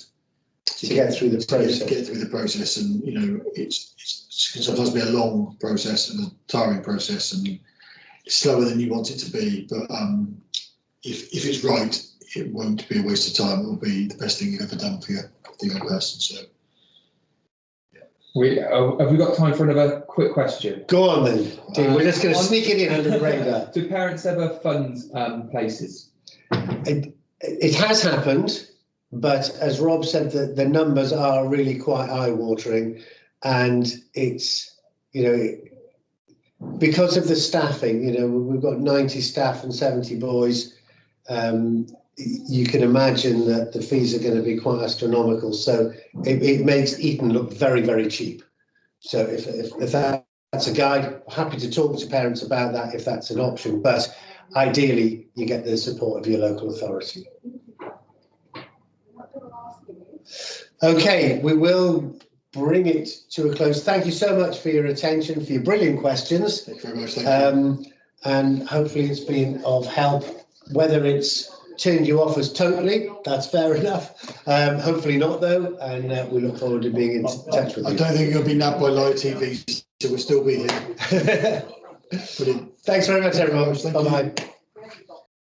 get through the process. To get through the process, and you know, it can sometimes be a long process and a tiring process, and it's slower than you want it to be. But if it's right, it won't be a waste of time. It will be the best thing you've ever done for your young person. So. Have we got time for another quick question? Go on then. We're just going to sneak it in under the radar. Do parents ever fund places? It has happened, but as Rob said, the numbers are really quite eye-watering, and it's, you know, because of the staffing, you know, we've got 90 staff and 70 boys. You can imagine that the fees are going to be quite astronomical. So it makes Eton look very, very cheap. So if that's a guide, happy to talk to parents about that if that's an option. But ideally, you get the support of your local authority. Okay, we will bring it to a close. Thank you so much for your attention, for your brilliant questions. Thank you very much. Thank you. And hopefully it's been of help, whether it's turned you off as totally, that's fair enough. Hopefully not though, and we look forward to being in touch with you. I don't think you'll be nabbed by live TV, so we'll still be here. Thanks very much, everyone. Bye-bye.